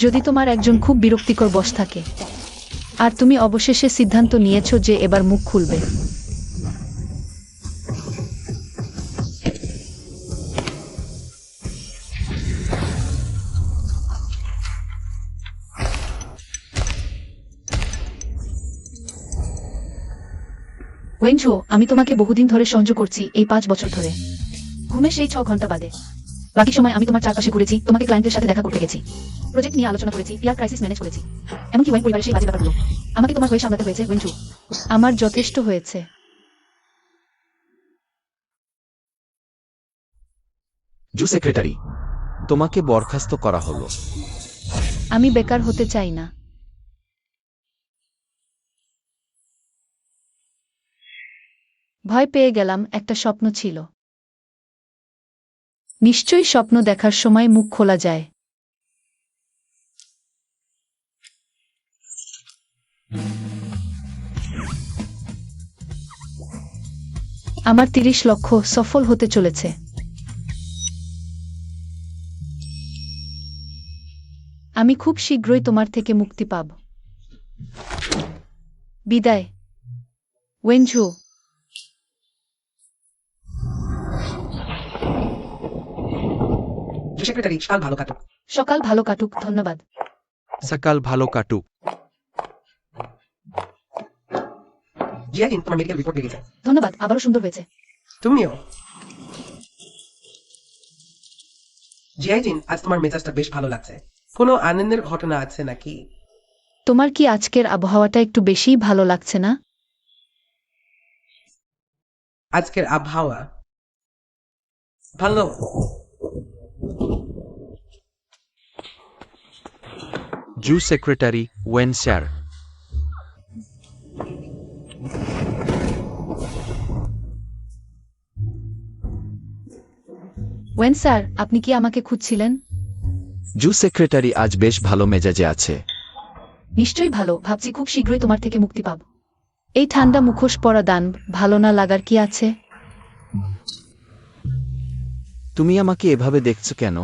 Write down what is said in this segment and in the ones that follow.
যদি তোমার একজন খুব বিরক্তিকর বস থাকে আর তুমি অবশেষে সিদ্ধান্ত নিয়েছো যে এবার মুখ খুলবে। ওয়েনঝো, আমি তোমাকে বহুদিন ধরে সহ্য করছি, এই 5 বছর ধরে। ঘুমে সেই 6 ঘন্টা বাদে বাকি সময় আমি তোমার চারপাশে ঘুরেছি, তোমাকে ক্লায়েন্টের সাথে দেখা করতে গেছি, প্রজেক্ট নিয়ে আলোচনা করেছি, পিআর ক্রাইসিস ম্যানেজ করেছি, এমনকি ওয়েন পরিবারের সেই বাজে ব্যাপারগুলো আমাকে তোমার হয়ে সামলাতে হয়েছে। ওয়েনঝো, আমার যথেষ্ট হয়েছে। জু সেক্রেটারি, তোমাকে বরখাস্ত করা হলো। আমি বেকার হতে চাই না। ভয় পেয়ে গেলাম, একটা স্বপ্ন ছিল। নিশ্চয়ই স্বপ্ন দেখার সময় মুখ খোলা যায়। আমার 30 লক্ষ সফল হতে চলেছে। আমি খুব শীঘ্রই তোমার থেকে মুক্তি পাব। বিদায়, ওয়েনঝো। সেক্রেটারি, সকাল ভালো কাটুক। সকাল ভালো কাটুক, ধন্যবাদ। সকাল ভালো কাটুক। জিয়াদিন, তোমার মেডিকেল রিপোর্ট পেয়ে গেছে। ধন্যবাদ, আবারও সুন্দর হয়েছে। তুমিও। জিয়াদিন, আজ তোমার মেজাজটা বেশ ভালো লাগছে। কোনো আনন্দের ঘটনা আছে নাকি? তোমার কি আজকের আবহাওয়াটা একটু বেশিই ভালো লাগছে না? আজকের আবহাওয়া ভালো। Zhu secretary, Owen sir. Owen sir, আপনি কি আমাকে খুঁজছিলেন? জু সেক্রেটারি আজ বেশ ভালো মেজাজে আছে। নিশ্চয়ই ভালো, ভাবছি খুব শীঘ্রই তোমার থেকে মুক্তি পাব। এই ঠান্ডা মুখোশ পরা দান ভালো না লাগার কি আছে? তুমি আমাকে এভাবে দেখছো কেন?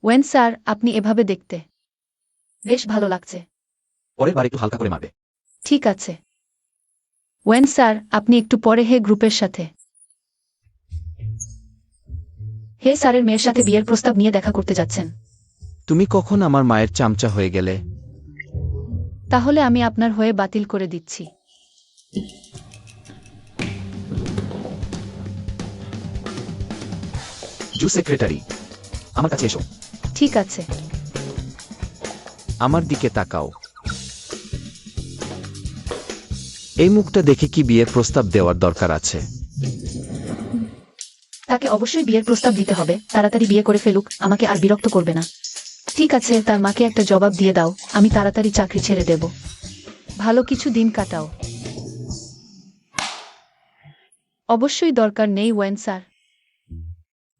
ওয়েন স্যার, আপনি এভাবে দেখতে বেশ ভালো লাগছে। পরের বার একটু হালকা করে মারবে। ঠিক আছে। ওয়েন স্যার, আপনি একটু পরে হে গ্রুপের সাথে। হে স্যারের মেয়ের সাথে বিয়ের প্রস্তাব নিয়ে দেখা করতে যাচ্ছেন। তুমি কখন আমার মায়ের চামচা হয়ে গেলে? তাহলে আমি আপনার হয়ে বাতিল করে দিচ্ছি। জু সেক্রেটারি, আমার কাছে এসো। ঠিক আছে। আমার দিকে তাকাও। এই মুখটা দেখে কি বিয়ের প্রস্তাব দেওয়ার দরকার আছে? তাকে অবশ্যই বিয়ের প্রস্তাব দিতে হবে, তাড়াতাড়ি বিয়ে করে ফেলুক, আমাকে আর বিরক্ত করবে না। ঠিক আছে, তার মাকে একটা জবাব দিয়ে দাও, আমি তাড়াতাড়ি চাকরি ছেড়ে দেব। ভালো কিছু দিন কাটাও। অবশ্যই দরকার নেই ওয়েন স্যার।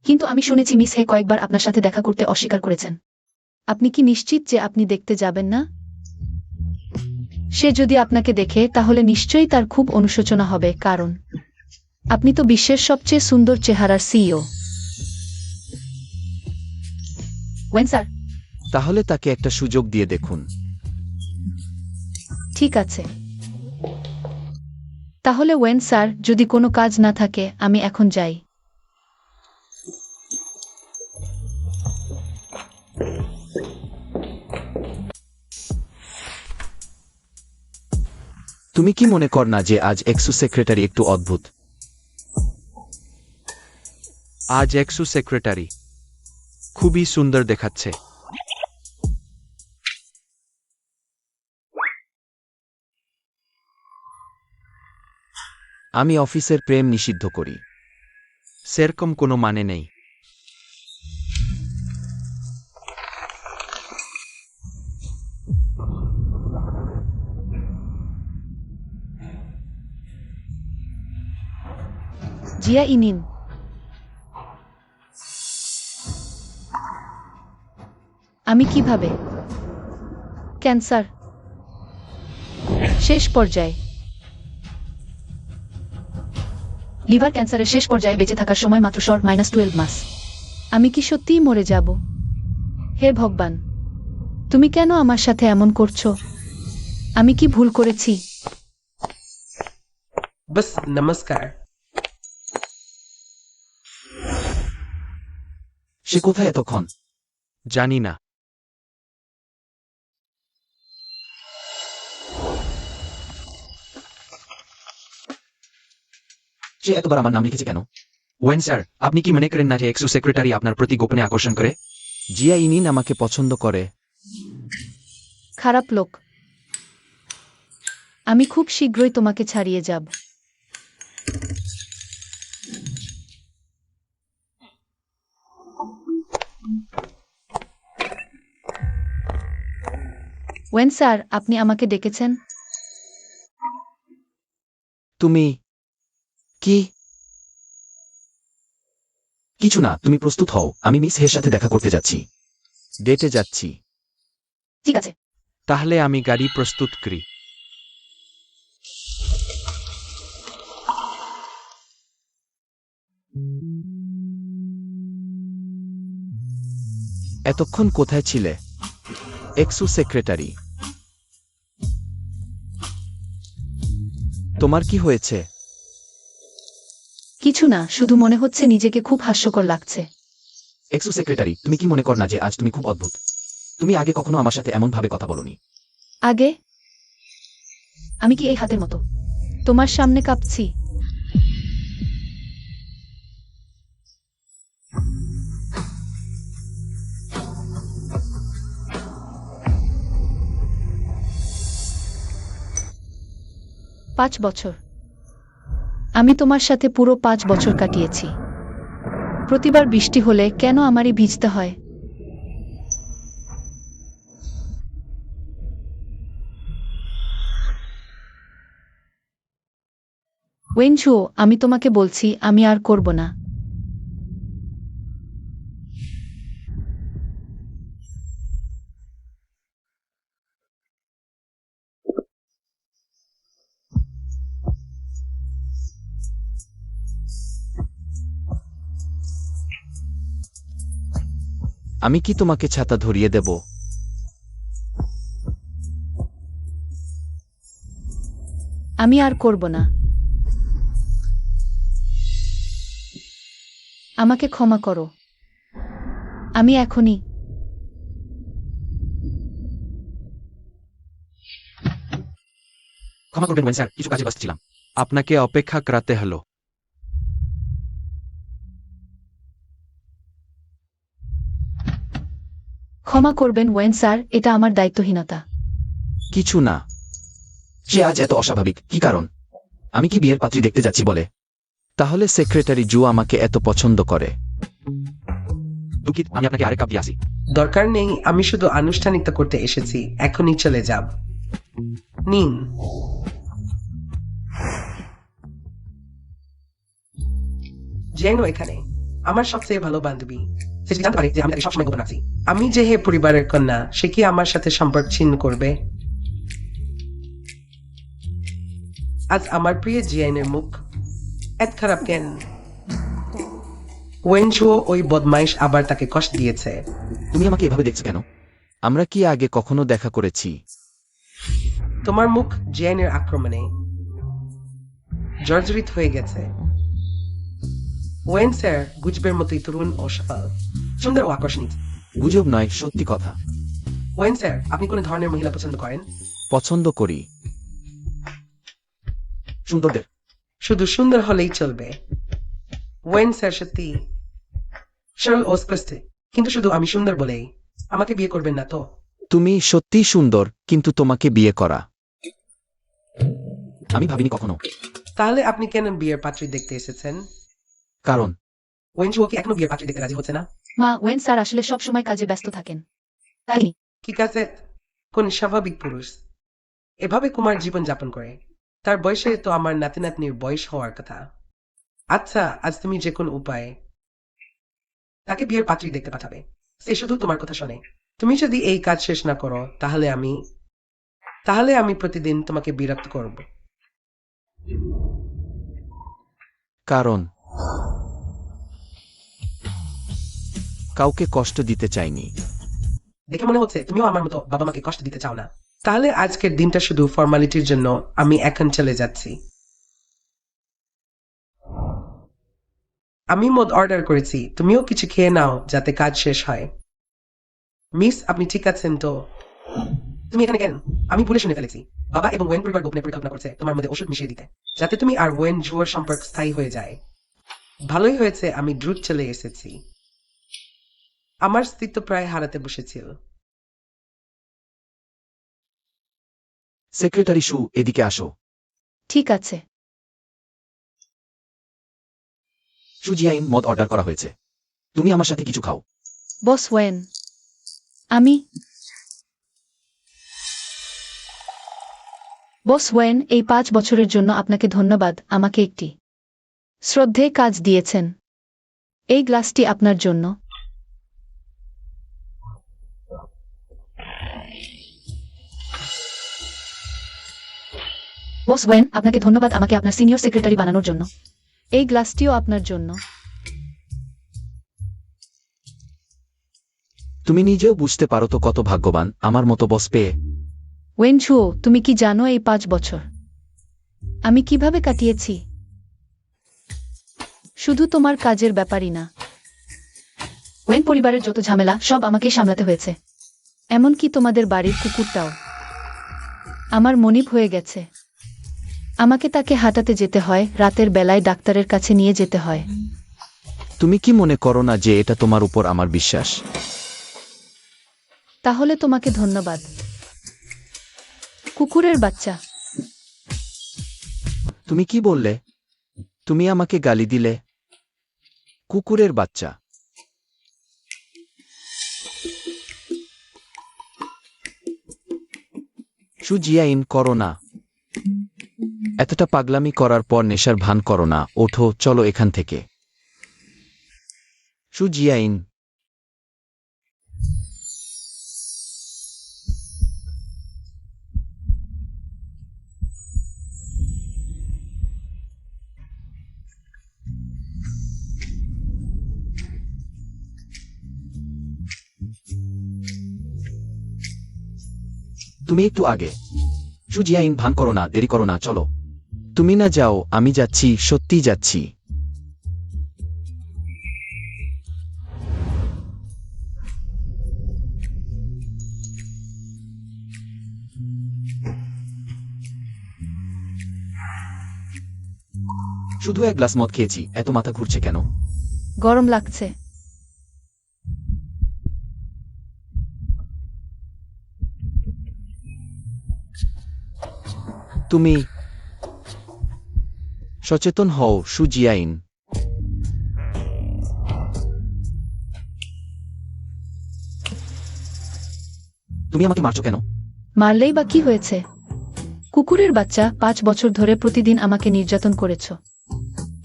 কিন্তু আমি শুনেছি মিস হে কয়েকবার আপনার সাথে দেখা করতে অস্বীকার করেছেন। আপনি কি নিশ্চিত যে আপনি দেখতে যাবেন না? সে যদি আপনাকে দেখে তাহলে নিশ্চয়ই তার খুব অনুশোচনা হবে, কারণ আপনি তো বিশ্বের সবচেয়ে সুন্দর চেহারার সিইও। When sir. তাহলে তাকে একটা সুযোগ দিয়ে দেখুন। ঠিক আছে। তাহলে ওয়েন স্যার, যদি কোনো কাজ না থাকে আমি এখন যাই। তুমি কি মনে কর না যে আজ এক্সু সেক্রেটারি একটু অদ্ভুত? আজ এক্সু সেক্রেটারি খুবই সুন্দর দেখাচ্ছে। আমি অফিসের প্রেম নিষিদ্ধ করি, সেরকম কোনো মানে নেই। জিয়া ইনিন। আমি কিভাবে? ক্যান্সার। শেষ পর্যায়ে লিভার ক্যান্সারের শেষ পর্যায়ে বেঁচে থাকার সময় মাত্র -12 মাস। আমি কি সত্যিই মরে যাব? হে ভগবান, তুমি কেন আমার সাথে এমন করছো? আমি কি ভুল করেছি? বাস নমস্কার। সে কোথায় এতক্ষণ? জানি না। সে এতবার আমার নাম লিখেছে কেন? ওয়েন স্যার, আপনি কি মনে করেন না যে এক্সু সেক্রেটারি আপনার প্রতি গোপনে আকর্ষণ করে? জিয়া ইনিন আমাকে পছন্দ করে। খারাপ লোক। আমি খুব শীঘ্রই তোমাকে ছাড়িয়ে যাব। ওয়েন স্যার, আপনি আমাকে ডেকেছেন? তুমি কি? কিছু না, তুমি প্রস্তুত হও, আমি মিস হের সাথে দেখা করতে যাচ্ছি। ডেটে যাচ্ছি। ঠিক আছে। তাহলে আমি গাড়ি প্রস্তুত করি। এতক্ষণ কোথায় ছিলে, এক্সু সেক্রেটারি? তোমার কি হয়েছে? কিছু না, শুধু মনে হচ্ছে নিজেকে খুব হাস্যকর লাগছে। এক্সু সেক্রেটারি, তুমি কি মনে কর না যে আজ তুমি খুব অদ্ভুত? তুমি আগে কখনো আমার সাথে এমন ভাবে কথা বলনি। আগে? আমি কি এই হাতের মতো তোমার সামনে কাঁপছি? পাঁচ বছর। আমি তোমার সাথে পুরো 5 বছর কাটিয়েছি। প্রতিবার বৃষ্টি হলে কেন আমারই ভিজতে হয়? ওয়েনঝু, আমি তোমাকে বলছি, আমি আর করব না। আমি কি তোমাকে ছাতা ধরিয়ে দেব? আমি আর করব না। আমাকে ক্ষমা করো। আমি এখনই। ক্ষমা করবেন ওয়েন স্যার, কিছু কাজে ব্যস্ত ছিলাম। আপনাকে অপেক্ষা করাতে হলো। ক্ষমা করবেন ওয়েন স্যার, এটা আমার দায়িত্বহীনতা। কিছু না। সে আজ এত অস্বাভাবিক, কি কারণ? আমি কি বিয়ের পাত্রী দেখতে যাচ্ছি বলে? তাহলে সেক্রেটারি জু আমাকে এত পছন্দ করে? দুঃখিত, আমি আপনাকে আরেক কাপ দিয়ে আসি। দরকার নেই, আমি শুধু আনুষ্ঠানিকতা করতে এসেছি। এখনই চলে যাব। নিন। জেনো এখানে আমার সবচেয়ে ভালো বান্ধবী। সে যদি জানতে পারে যে আমি তাকে সবসময় গোপন আছি, আমি যে হে পরিবারের কন্যা, সে কি আমার সাথে সম্পর্ক ছিন্ন করবে? আজ আমার প্রিয় জিয়ানের মুখ এত খারাপ কেন? ওয়েনঝুও ওই বদমাইশ আবার তাকে কষ্ট দিয়েছে। তুমি আমাকে এভাবে দেখছো কেন? আমরা কি আগে কখনো দেখা করেছি? তোমার মুখ জিয়ানের আক্রমণে জর্জরিত হয়ে গেছে। ওয়েন স্যার গুজবের মতোই তরুণ ও সফল, সুন্দর ও আকর্ষণীয়। গুজব নয়, সত্যি কথা। ওয়েন স্যার, আপনি কোন ধরনের মহিলা পছন্দ করেন? পছন্দ করি সুন্দরদের। শুধু সুন্দর হলেই চলবে। ওয়েন স্যার সত্যি সরল ও স্পষ্ট, কিন্তু শুধু আমি সুন্দর বলেই আমাকে বিয়ে করবেন না তো? তুমি সত্যিই সুন্দর, কিন্তু তোমাকে বিয়ে করা আমি ভাবিনি কখনো। তাহলে আপনি কেন বিয়ের পাত্রী দেখতে এসেছেন? কারণ ওয়েনঝুও কি এখনো বিয়ের পাত্রী দেখতে রাজি হচ্ছে না? মা, ওয়েন স্যার আসলে সব সময় কাজে ব্যস্ত থাকেন, তাই। কি কাছে কোন স্বাভাবিক পুরুষ এভাবে কুমার জীবন যাপন করে? তার বয়সে তো আমার নাতি নাতনির বয়স হওয়ার কথা। আচ্ছা, আজ তুমি যে কোন উপায়ে তাকে বিয়ের পাত্রী দেখতে পাঠাবে। সে শুধু তোমার কথা শোনে। তুমি যদি এই কাজ শেষ না করো, তাহলে আমি তাহলে আমি প্রতিদিন তোমাকে বিরক্ত করব। কারণ কাউকে কষ্ট দিতে চাইনি। দেখে মনে হচ্ছে তুমিও আমার মতো বাবা মাকে কষ্ট দিতে চাও না। তাহলে আজকের দিনটা শুধু ফর্মালিটির জন্য, আমি এখন চলে যাচ্ছি। আমি মদ অর্ডার করেছি, তুমিও কিছু খেয়ে নাও যাতে কাজ শেষ হয়। মিস, আপনি ঠিক আছেন তো? তুমি এখানে কেন? আমি ভুলে শুনে ফেলেছি। বাবা এবং ওয়েন পরিবার গোপনে পরিকল্পনা করছে তোমার মধ্যে ওষুধ মিশিয়ে দিতে, যাতে তুমি আর ওয়েন জুয়োর সম্পর্ক স্থায়ী হয়ে যায়। ভালোই হয়েছে আমি দ্রুত চলে এসেছি। আমার স্ত্রী তো প্রায় হারাতে বসেছিল। সেক্রেটারি শু, এদিকে আসো। ঠিক আছে। সুজিয়াইন, মদ অর্ডার করা হয়েছে। তুমি আমার সাথে কিছু খাও। বস ওয়েন, বস ওয়েন, এই 5 বছরের জন্য আপনাকে ধন্যবাদ। আমাকে একটি শ্রদ্ধে কাজ দিয়েছেন। এই গ্লাসটি আপনার জন্য। বস ওয়েন, আপনাকে ধন্যবাদ আমাকে আপনার সিনিয়র সেক্রেটারি বানানোর জন্য। এই গ্লাসটিও আপনার জন্য। তুমি নিজেও বুঝতে পারো তো কত ভাগ্যবান আমার মতো বস পেয়ে। ওয়েনঝুও, তুমি কি জানো এই 5 বছর আমি কিভাবে কাটিয়েছি? শুধু তোমার কাজের ব্যাপারই না, ওয়েন পরিবারের যত ঝামেলা সব আমাকেই সামলাতে হয়েছে। এমনকি তোমাদের বাড়ির কুকুরটাও আমার মনিব হয়ে গেছে। আমাকে তাকে হাঁটাতে যেতে হয়, রাতের বেলায় ডাক্তারের কাছে নিয়ে যেতে হয়। তুমি কি মনে করো না যে এটা তোমার উপর আমার বিশ্বাস? তাহলে তোমাকে ধন্যবাদ, কুকুরের বাচ্চা। তুমি কি বললে? তুমি আমাকে গালি দিলে? কুকুরের বাচ্চা। সুজিয়াইন, করো না। এতটা পাগলামি করার পর নেশার ভান করো না। ওঠো, চলো এখান থেকে। সুজিয়াইন। তুমি একটু আগে। সুজিয়াইন, ভান করো না, দেরি করো না, চলো। তুমি না যাও, আমি যাচ্ছি, সত্যিই যাচ্ছি। শুধু এক গ্লাস মদ খেয়েছি, এত মাথা ঘুরছে কেন? গরম লাগছে। তুমি সচেতন হও, সুজিয়াইন। তুমি আমাকে মারছো কেন? মারলেই বা কি হয়েছে? কুকুরের বাচ্চা, 5 বছর ধরে প্রতিদিন আমাকে নির্যাতন করেছ।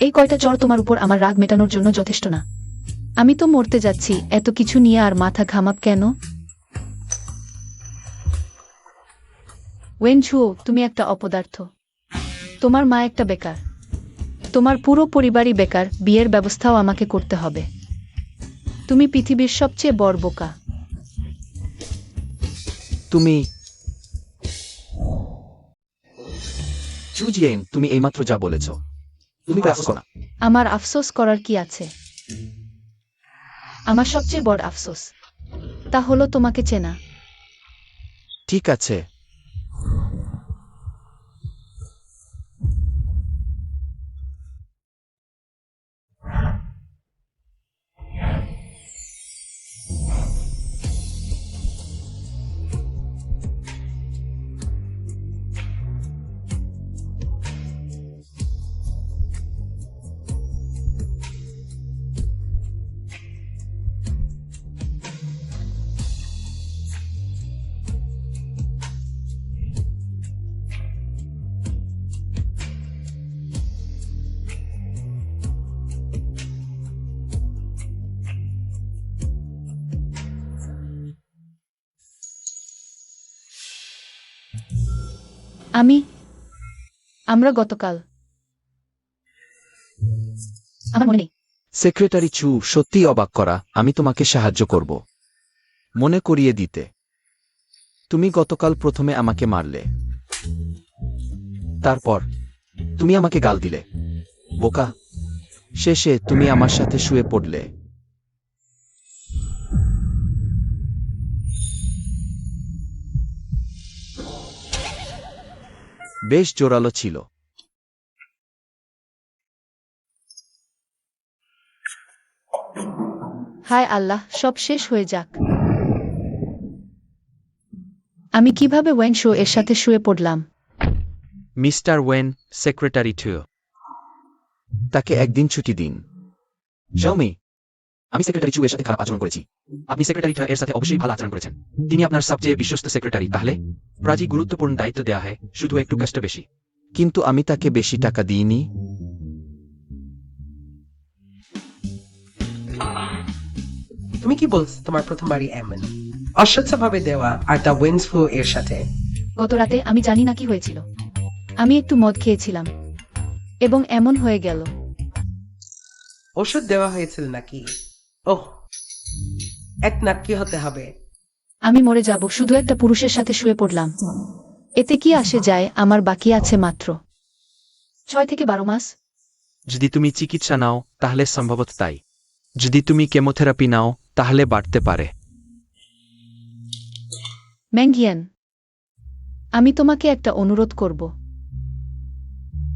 এই কয়টা চড় তোমার উপর আমার রাগ মেটানোর জন্য যথেষ্ট না। আমি তো মরতে যাচ্ছি, এত কিছু নিয়ে আর মাথা ঘামাব কেন? ওয়েনঝুও, তুমি একটা অপদার্থ। তোমার মা একটা বেকার। তোমার পুরো পরিবারই বেকার, বিয়ের ব্যবস্থাও আমাকে করতে হবে। তুমি পৃথিবীর সবচেয়ে বড় বোকা। তুমি সুজিয়াইন, তুমি এইমাত্র যা বলেছ, তুমি ব্যস্ত না। আমার আফসোস করার কি আছে? আমার সবচেয়ে বড় আফসোস তা হলো তোমাকে চেনা। ঠিক আছে। আমরা গতকাল আমার মনে নেই। সেক্রেটারি চু, সত্যি অবাক করা, আমি তোমাকে সাহায্য করব মনে করিয়ে দিতে। তুমি গতকাল প্রথমে আমাকে মারলে, তারপর তুমি আমাকে গাল দিলে, বোকা। শেষে তুমি আমার সাথে শুয়ে পড়লে। বেশ জোরালো ছিল। হায় আল্লাহ, সব শেষ হয়ে যাক। আমি কিভাবে ওয়েন শো এর সাথে শুয়ে পড়লাম? মিস্টার ওয়েন, সেক্রেটারি টু, তাকে একদিন ছুটি দিন। শাওমি, আমি সেক্রেটারি চু এর সাথে খারাপ আচরণ করেছি। আপনি সেক্রেটারি এর সাথে অবশ্যই ভালো আচরণ করেছেন। তিনি আপনার সবচেয়ে বিশ্বস্ত সেক্রেটারি। তাহলে প্রাজি গুরুত্বপূর্ণ দায়িত্ব দেওয়া হয়, শুধু একটু কষ্ট বেশি। কিন্তু আমি তাকে বেশি টাকা দিইনি। তুমি কি বলছো তোমার প্রথমবারই এমন অস্বচ্ছভাবে দেওয়া আর তা ওয়েন্সফ্লো এর সাথে? গত রাতে আমি জানি না কি হয়েছিল। আমি একটু মদ খেয়েছিলাম এবং এমন হয়ে গেল। ওষুধ দেওয়া হয়েছিল নাকি? ওহ, এক নাক কি হতে হবে? আমি মরে যাব, শুধু একটা পুরুষের সাথে শুয়ে পড়লাম। এতে কি আসে যায়? আমার বাকি আছে মাত্র 6 থেকে 12 মাস। যদি তুমি চিকিৎসা নাও তাহলে সম্ভবত তাই। যদি তুমি কেমোথেরাপি নাও তাহলে বাড়তে পারে। ম্যাঙ্গিয়ান, আমি তোমাকে একটা অনুরোধ করব।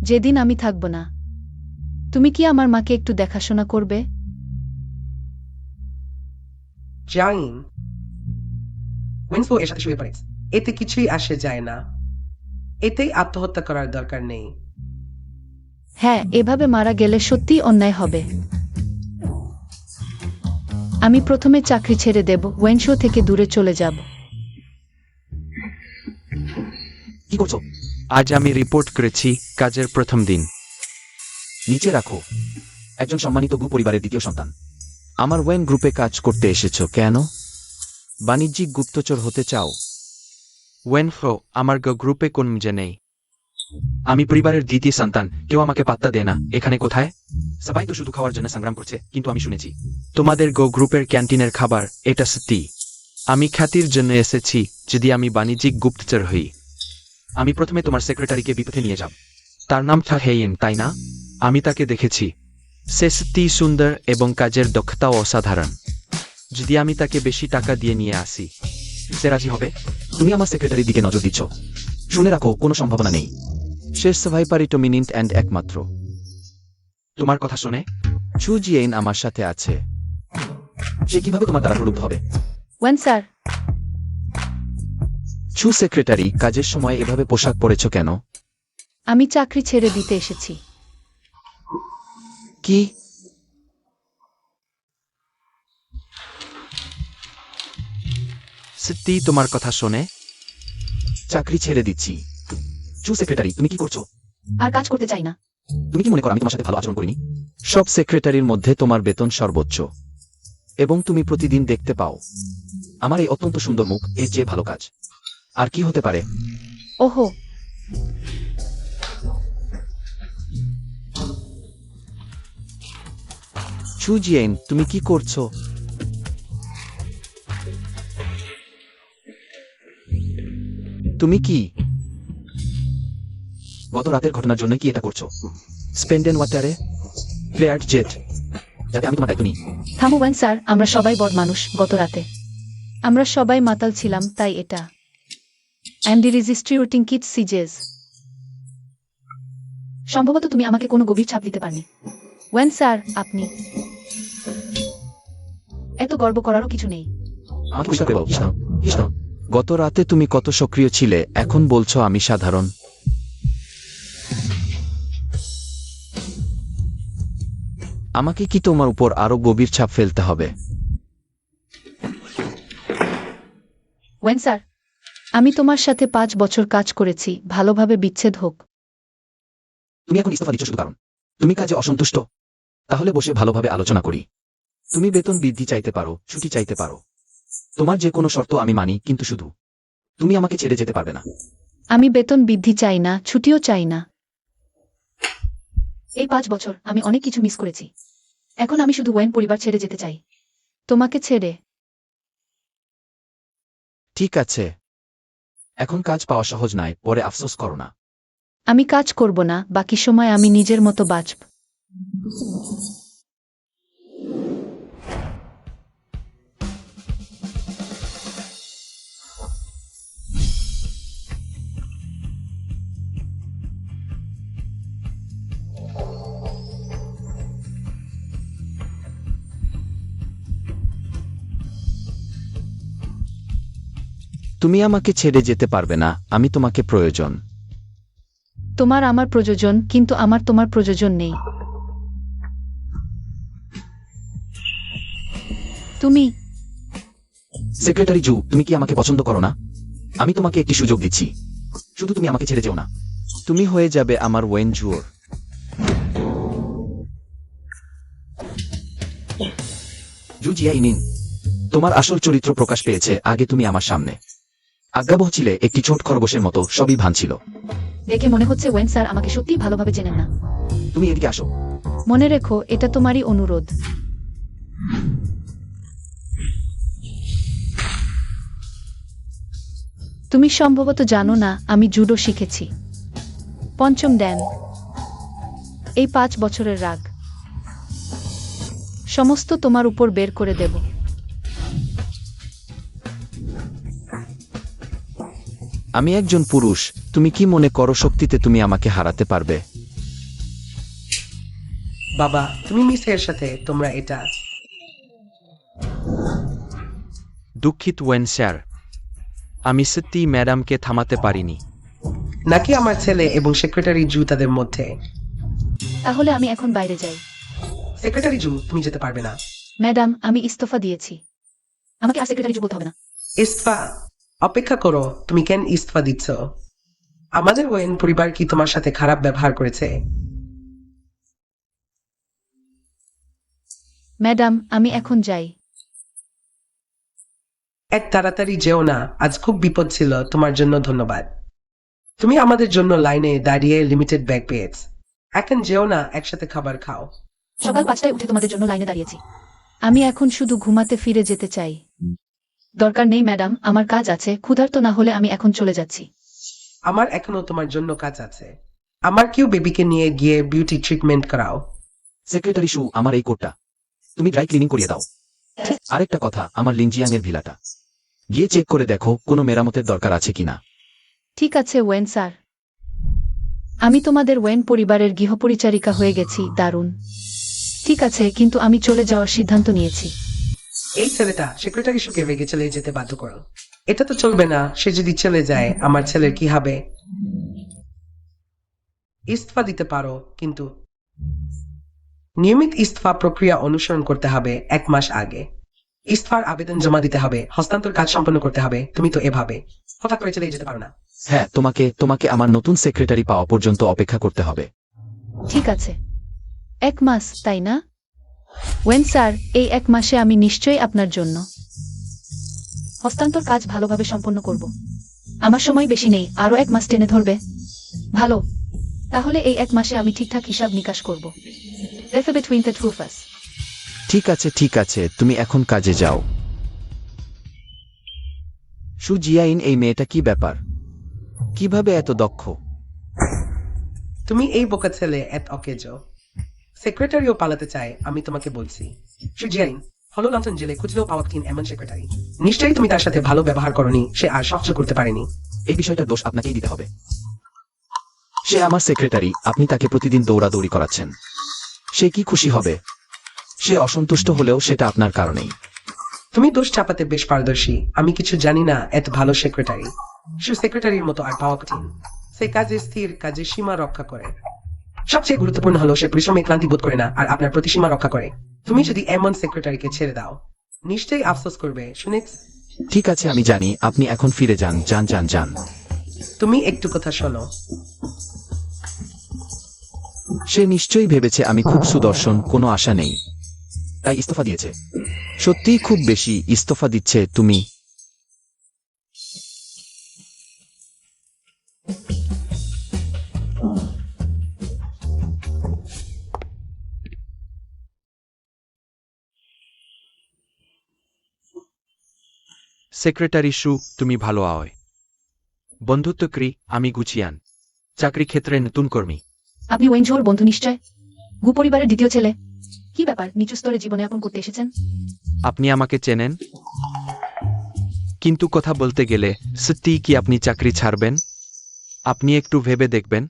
যেদিন আমি থাকব না, তুমি কি আমার মাকে একটু দেখাশোনা করবে? জাইন, ওয়েন্সফ্লো এর সাথে শুয়ে পড়ে, এতে কিছুই আসে যায় না। এতেই আত্মহত্যা করার দরকার নেই। হ্যাঁ, এভাবে মারা গেলে সত্যিই অন্যায় হবে। আমি প্রথমে চাকরি ছেড়ে দেব, ওয়েনশো থেকে দূরে চলে যাব। কি করছো? আজ আমি রিপোর্ট করেছি, কাজের প্রথম দিন। নিচে রাখো। একজন সম্মানিত গ্রুপ পরিবারের দ্বিতীয় সন্তান। আমার ওয়েন গ্রুপে কাজ করতে এসেছো কেন? বাণিজ্যিক গুপ্তচর হতে চাও? ওয়েনফ্রো, আমার গ্রুপে কোন মজা নেই। আমি পরিবারের দ্বিতীয় সন্তান, কেউ আমাকে পাত্তা দেয় না। এখানে কোথায়? সবাই তো শুধু খাওয়ার জন্য সংগ্রাম করছে, কিন্তু আমি শুনেছি তোমাদের গ্রুপের ক্যান্টিনের খাবার এটা সত্যি। আমি খ্যাতির জন্য এসেছি। যদি আমি বাণিজ্যিক গুপ্তচর হই, আমি প্রথমে তোমার সেক্রেটারিকে বিপথে নিয়ে যাব। তার নাম হেইন, তাই না? আমি তাকে দেখেছি। সে সত্যি সুন্দর এবং কাজের দক্ষতাও অসাধারণ। যদি আমি তাকে বেশি টাকা দিয়ে নিয়ে আসি, সে রাজি হবে? তুমি আমার সেক্রেটারির দিকে নজর দিচ্ছ। শুনে রাখো, কোনো সম্ভাবনা নেই। শেষ সার্ভাইপারিটো মিনিট অ্যান্ড একমাত্র। তোমার কথা শুনে চু জিয়েন আমার সাথে আছে। সে কিভাবে তোমার দ্বারা প্রলুব্ধ হবে? ওয়েন স্যার, চু সেক্রেটারি, কাজের সময় এভাবে পোশাক পরেছ কেন? আমি চাকরি ছেড়ে দিতে এসেছি। কি? সত্যি তোমার কথা শুনে চাকরি ছেড়ে দিচ্ছি। চু সেক্রেটারি, তুমি কি করছো? আর কাজ করতে চাই না। তুমি কি মনে করো আমি তোমার সাথে ভালো আচরণ করিনি? সব সেক্রেটারির মধ্যে তোমার বেতন সর্বোচ্চ এবং তুমি প্রতিদিন দেখতে পাও আমার এই অত্যন্ত সুন্দর মুখ। এর চেয়ে ভালো কাজ আর কি হতে পারে? ওহো, চু জিয়েন, তুমি কি করছো? তুমি কি গত রাতের ঘটনার জন্য কি এটা করছো? স্পেন্ডেন ওয়াটারে ফ্লেয়ার্ড জেট, যাতে আমি তোমার দায়িত্ব নিই। থামো ওয়েন স্যার, আমরা সবাই বড় মানুষ। গত রাতে আমরা সবাই মাতাল ছিলাম, তাই এটা অ্যান্ডি রেজিস্ট্রিউটিং কিট সিজেস। সম্ভবত তুমি আমাকে কোনো গভীর চাপ দিতে পারনি। ওয়েন স্যার, আপনি এত গর্ব করারও কিছু নেই। আমাকে পরিষ্কার করে বলো, কৃষ্ণ, গত রাতে তুমি কত সক্রিয় ছিলে, এখন বলছো আমি সাধারণ। আমাকে কি তোমার উপর আরো গভীর ছাপ ফেলতে হবে? ওয়েন স্যার, আমি তোমার সাথে 5 বছর কাজ করেছি, ভালোভাবে বিচ্ছেদ হোক। তুমি এখন ইস্তফা দিচ্ছ শুধু কারণ তুমি কাজে অসন্তুষ্ট? তাহলে বসে ভালোভাবে আলোচনা করি। তুমি বেতন বৃদ্ধি চাইতে পারো, ছুটি চাইতে পারো, তোমার যে কোনো শর্ত আমি মানি, কিন্তু শুধু তুমি আমাকে ছেড়ে যেতে পারবে না। আমি বেতন বৃদ্ধি চাই না, ছুটিও চাই না। এই 5 বছর আমি অনেক কিছু মিস করেছি। এখন আমি শুধু ওয়েন পরিবার ছেড়ে যেতে চাই। তোমাকে ছেড়ে। ঠিক আছে, এখন কাজ পাওয়া সহজ নয়, পরে আফসোস করো না। আমি কাজ করব না, বাকি সময় আমি নিজের মতো বাঁচব। তুমি আমাকে ছেড়ে যেতে পারবে না, আমি তোমাকে প্রয়োজন। তোমার আমার প্রয়োজন, কিন্তু আমার তোমার প্রয়োজন নেই। তুমি সেক্রেটারি জু, তুমি কি আমাকে পছন্দ করো না? আমি তোমাকে একটি সুযোগ দিচ্ছি, শুধু তুমি আমাকে ছেড়ে যেও না। তুমি হয়ে যাবে আমার ওয়েন জুয়োর। জু জিয়াইনিন, তোমার আসল চরিত্র প্রকাশ পেয়েছে। আগে তুমি আমার সামনে আজ্ঞাবহ ছিলে, একটি ছোট খরগোশের মতো, সবই ভান ছিল। দেখে মনে হচ্ছে ওয়েন স্যার আমাকে সত্যিই ভালোভাবে চেনেন না। তুমি এদিকে আসো। মনে রেখো, এটা তোমারই অনুরোধ। তুমি সম্ভবত জানো না, আমি জুডো শিখেছি। পঞ্চম ড্যান। এই 5 বছরের রাগ সমস্ত তোমার উপর বের করে দেব। আমি একজন পুরুষ, তুমি কি মনে করো শক্তিতে তুমি আমাকে হারাতে পারবে? বাবা, তুমি মিসের সাথে তোমরা এটা। দুঃখিত ওয়েন স্যার, আমি সত্যি ম্যাডামকে থামাতে পারিনি। নাকি আমার ছেলে এবং সেক্রেটারি জু তাদের মধ্যে? তাহলে আমি এখন বাইরে যাই। সেক্রেটারি জু, তুমি যেতে পারবে না। ম্যাডাম, আমি ইস্তফা দিয়েছি। আমাকে আর সেক্রেটারি বলতে হবে না। ইস্তফা? অপেক্ষা করো, তুমি কেন ইস্তফা দিচ্ছ? আমাদের ওয়েন পরিবার কি তোমার সাথে খারাপ ব্যবহার করেছে? ম্যাডাম, আমি এখন যাই। এক তাড়াতাড়ি যেও না, আজ খুব বিপদ ছিল। তোমার জন্য ধন্যবাদ। তুমি আমাদের জন্য লাইনে দাঁড়িয়ে লিমিটেড ব্যাগ পেয়েছ। এখন যেও না, একসাথে খাবার খাও। সকাল 5টায় উঠে তোমাদের জন্য লাইনে দাঁড়িয়েছি। আমি এখন শুধু ঘুমাতে ফিরে যেতে চাই। দরকার নেই ম্যাডাম, আমার কাজ আছে। ক্ষুধার্ত না হলে আমি এখন চলে যাচ্ছি। আমার এখনো তোমার জন্য কাজ আছে। আমার কেউ বেবিকে নিয়ে গিয়ে বিউটি ট্রিটমেন্ট করাও। সেক্রেটারি শু, আমার এই কোটটা তুমি ড্রাই ক্লিনিং করিয়ে দাও। আরেকটা কথা, আমার লিনজিয়াং এর ভিলাটা গিয়ে চেক করে দেখো কোনো মেরামতের দরকার আছে কিনা। ঠিক আছে ওয়েন স্যার। আমি তোমাদের ওয়েন পরিবারের গৃহপরিচারিকা হয়ে গেছি। দারুণ। ঠিক আছে, কিন্তু আমি চলে যাওয়ার সিদ্ধান্ত নিয়েছি। এই ছেলেটা সেক্রেটারি শুকে রেগে চলে যেতে বাধ্য করো। এটা তো চলবে না। সে যদি চলে যায়, আমার ছেলের কি হবে? ইস্তফা দিতে পারো, কিন্তু নিয়মিত ইস্তফা প্রক্রিয়া অনুসরণ করতে হবে। 1 মাস আগে ইস্তফার আবেদন জমা দিতে হবে, হস্তান্তর কাজ সম্পন্ন করতে হবে। তুমি তো এভাবে হঠাৎ করে চলে যেতে পারো না। হ্যাঁ, তোমাকে আমার নতুন সেক্রেটারি পাওয়া পর্যন্ত অপেক্ষা করতে হবে। ঠিক আছে, 1 মাস, তাই না? ওয়েন স্যার, এই 1 মাসে আমি নিশ্চয়ই আপনার জন্য হস্তান্তর কাজ ভালোভাবে সম্পন্ন করব। আমার সময় বেশি নেই, আরো 1 মাস টেনে ধরবে। ভালো, তাহলে এই 1 মাসে আমি ঠিকঠাক হিসাব নিকাশ করব। Between the two of us. ঠিক আছে, তুমি এখন কাজে যাও। শু জিয়াইন, এই মেয়েটা কি ব্যাপার? কিভাবে এত দক্ষ? তুমি এই বোকা ছেলে এত অকেজ। সেক্রেটারিও পালাতে চায়, আমি তোমাকে বলছি। সুজিয়াইন হলো লন্ডন জেলে খুঁজলেও পাওয়া কঠিন এমন সেক্রেটারি। নিশ্চয়ই তুমি তার সাথে ভালো ব্যবহার করনি, সে আর সহ্য করতে পারেনি। এই বিষয়টার দোষ আপনাকেই দিতে হবে। সে আমার সেক্রেটারি, আপনি তাকে প্রতিদিন দৌড়াদৌড়ি করাচ্ছেন। সে কি খুশি হবে? সে অসন্তুষ্ট হলেও সেটা আপনার কারণেই। তুমি দোষ চাপাতে বেশ পারদর্শী। আমি কিছু জানি না এত ভালো সেক্রেটারি। সে সেক্রেটারির মতো আর পাওয়া কঠিন। সে কাজে স্থির, কাজে সীমা রক্ষা করে। সবচেয়ে গুরুত্বপূর্ণ হলো সে পরিশ্রমে ক্লান্তি বোধ করে না আর আপনার প্রতি সীমা রক্ষা করে। তুমি যদি এমন সেক্রেটারিকে ছেড়ে দাও, নিশ্চয়ই আফসোস করবে। শুনে ঠিক আছে, আমি জানি। আপনি এখন ফিরে যান। যান। তুমি একটু কথা শোনো। সে নিশ্চয়ই ভেবেছে আমি খুব সুদর্শন, কোনো আশা নেই, তাই ইস্তফা দিয়েছে। সত্যিই খুব বেশি ইস্তফা দিচ্ছে তুমি। সেক্রেটারি শু তুমি ভালো আয় বন্ধুত্বক্রি আমি গুছিয়ান চাকরি ক্ষেত্রে নতুন কর্মী আপনি ওয়েনঝোর বন্ধু নিশ্চয় গু পরিবারের দ্বিতীয় ছেলে কি ব্যাপার নিচু স্তরে জীবনযাপন করতে এসেছেন আপনি আমাকে চেনেন কিন্তু কথা বলতে গেলে সত্যিই কি আপনি চাকরি ছাড়বেন আপনি একটু ভেবে দেখবেন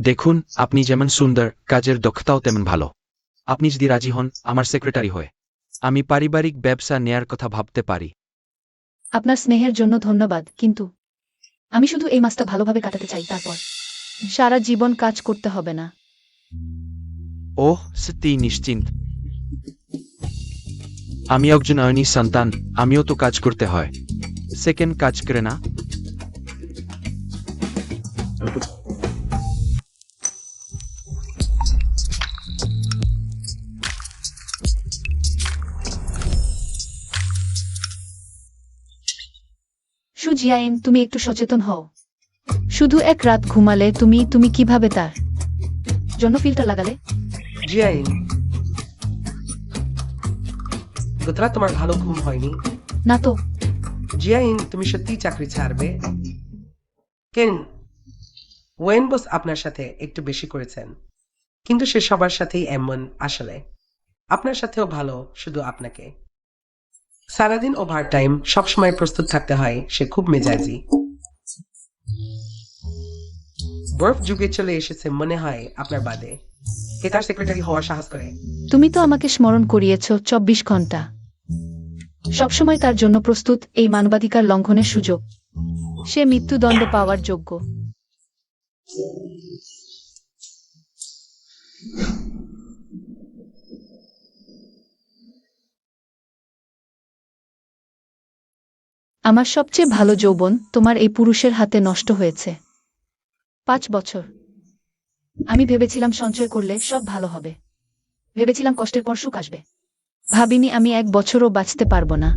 দেখুন আপনি যেমন সুন্দর কাজের দক্ষতাও তেমন ভালো আপনি যদি রাজি হন আমার সেক্রেটারি হয়ে আমি পারিবারিক ব্যবসা নেয়ার কথা ভাবতে পারি আপনার স্নেহের জন্য ধন্যবাদ কিন্তু আমি শুধু এই মাসটা ভালোভাবে কাটাতে চাই তারপর সারা জীবন কাজ করতে হবে না ওহ সত্যিই নিশ্চিন্ত আমি একজন আইনি সন্তান আমিও তো কাজ করতে হয় সেকেন্ড কাজ করে না সুজিয়াইন তুমি একটু সচেতন হও শুধু এক রাত ঘুমালে তুমি কিভাবে তার জন্য ফিল্টার লাগালে জিয়াইন, গতরাত তোমার ভালো ঘুম হয়নি? না তো জিয়াইন, তুমি সত্যিই চাকরি ছাড়বে? কেন? ওয়েন বস আপনার সাথে একটু বেশি করেছেন, কিন্তু সে সবার সাথেই এমন আসলে আপনার সাথেও ভালো, শুধু আপনাকে সারাদিন ওভার টাইম সবসময় প্রস্তুত থাকতে হয়। সে খুব মেজাজি। বরফ যুগে চলে এসেছে মনে হয় আপনার বাদে। কে তার সেক্রেটারি হওয়ার সাহস করে? তুমি তো আমাকে স্মরণ করিয়েছ 24 ঘন্টা সবসময় তার জন্য প্রস্তুত। এই মানবাধিকার লঙ্ঘনের সুযোগ সে মৃত্যুদণ্ড পাওয়ার যোগ্য। আমার সবচেয়ে ভালো যৌবন তোমার এই পুরুষের হাতে নষ্ট হয়েছে। 5 বছর আমি ভেবেছিলাম সঞ্চয় করলে সব ভালো হবে, ভেবেছিলাম কষ্টের পর সুখ আসবে, ভাবিনি আমি 1 বছরও বাঁচতে পারবো না।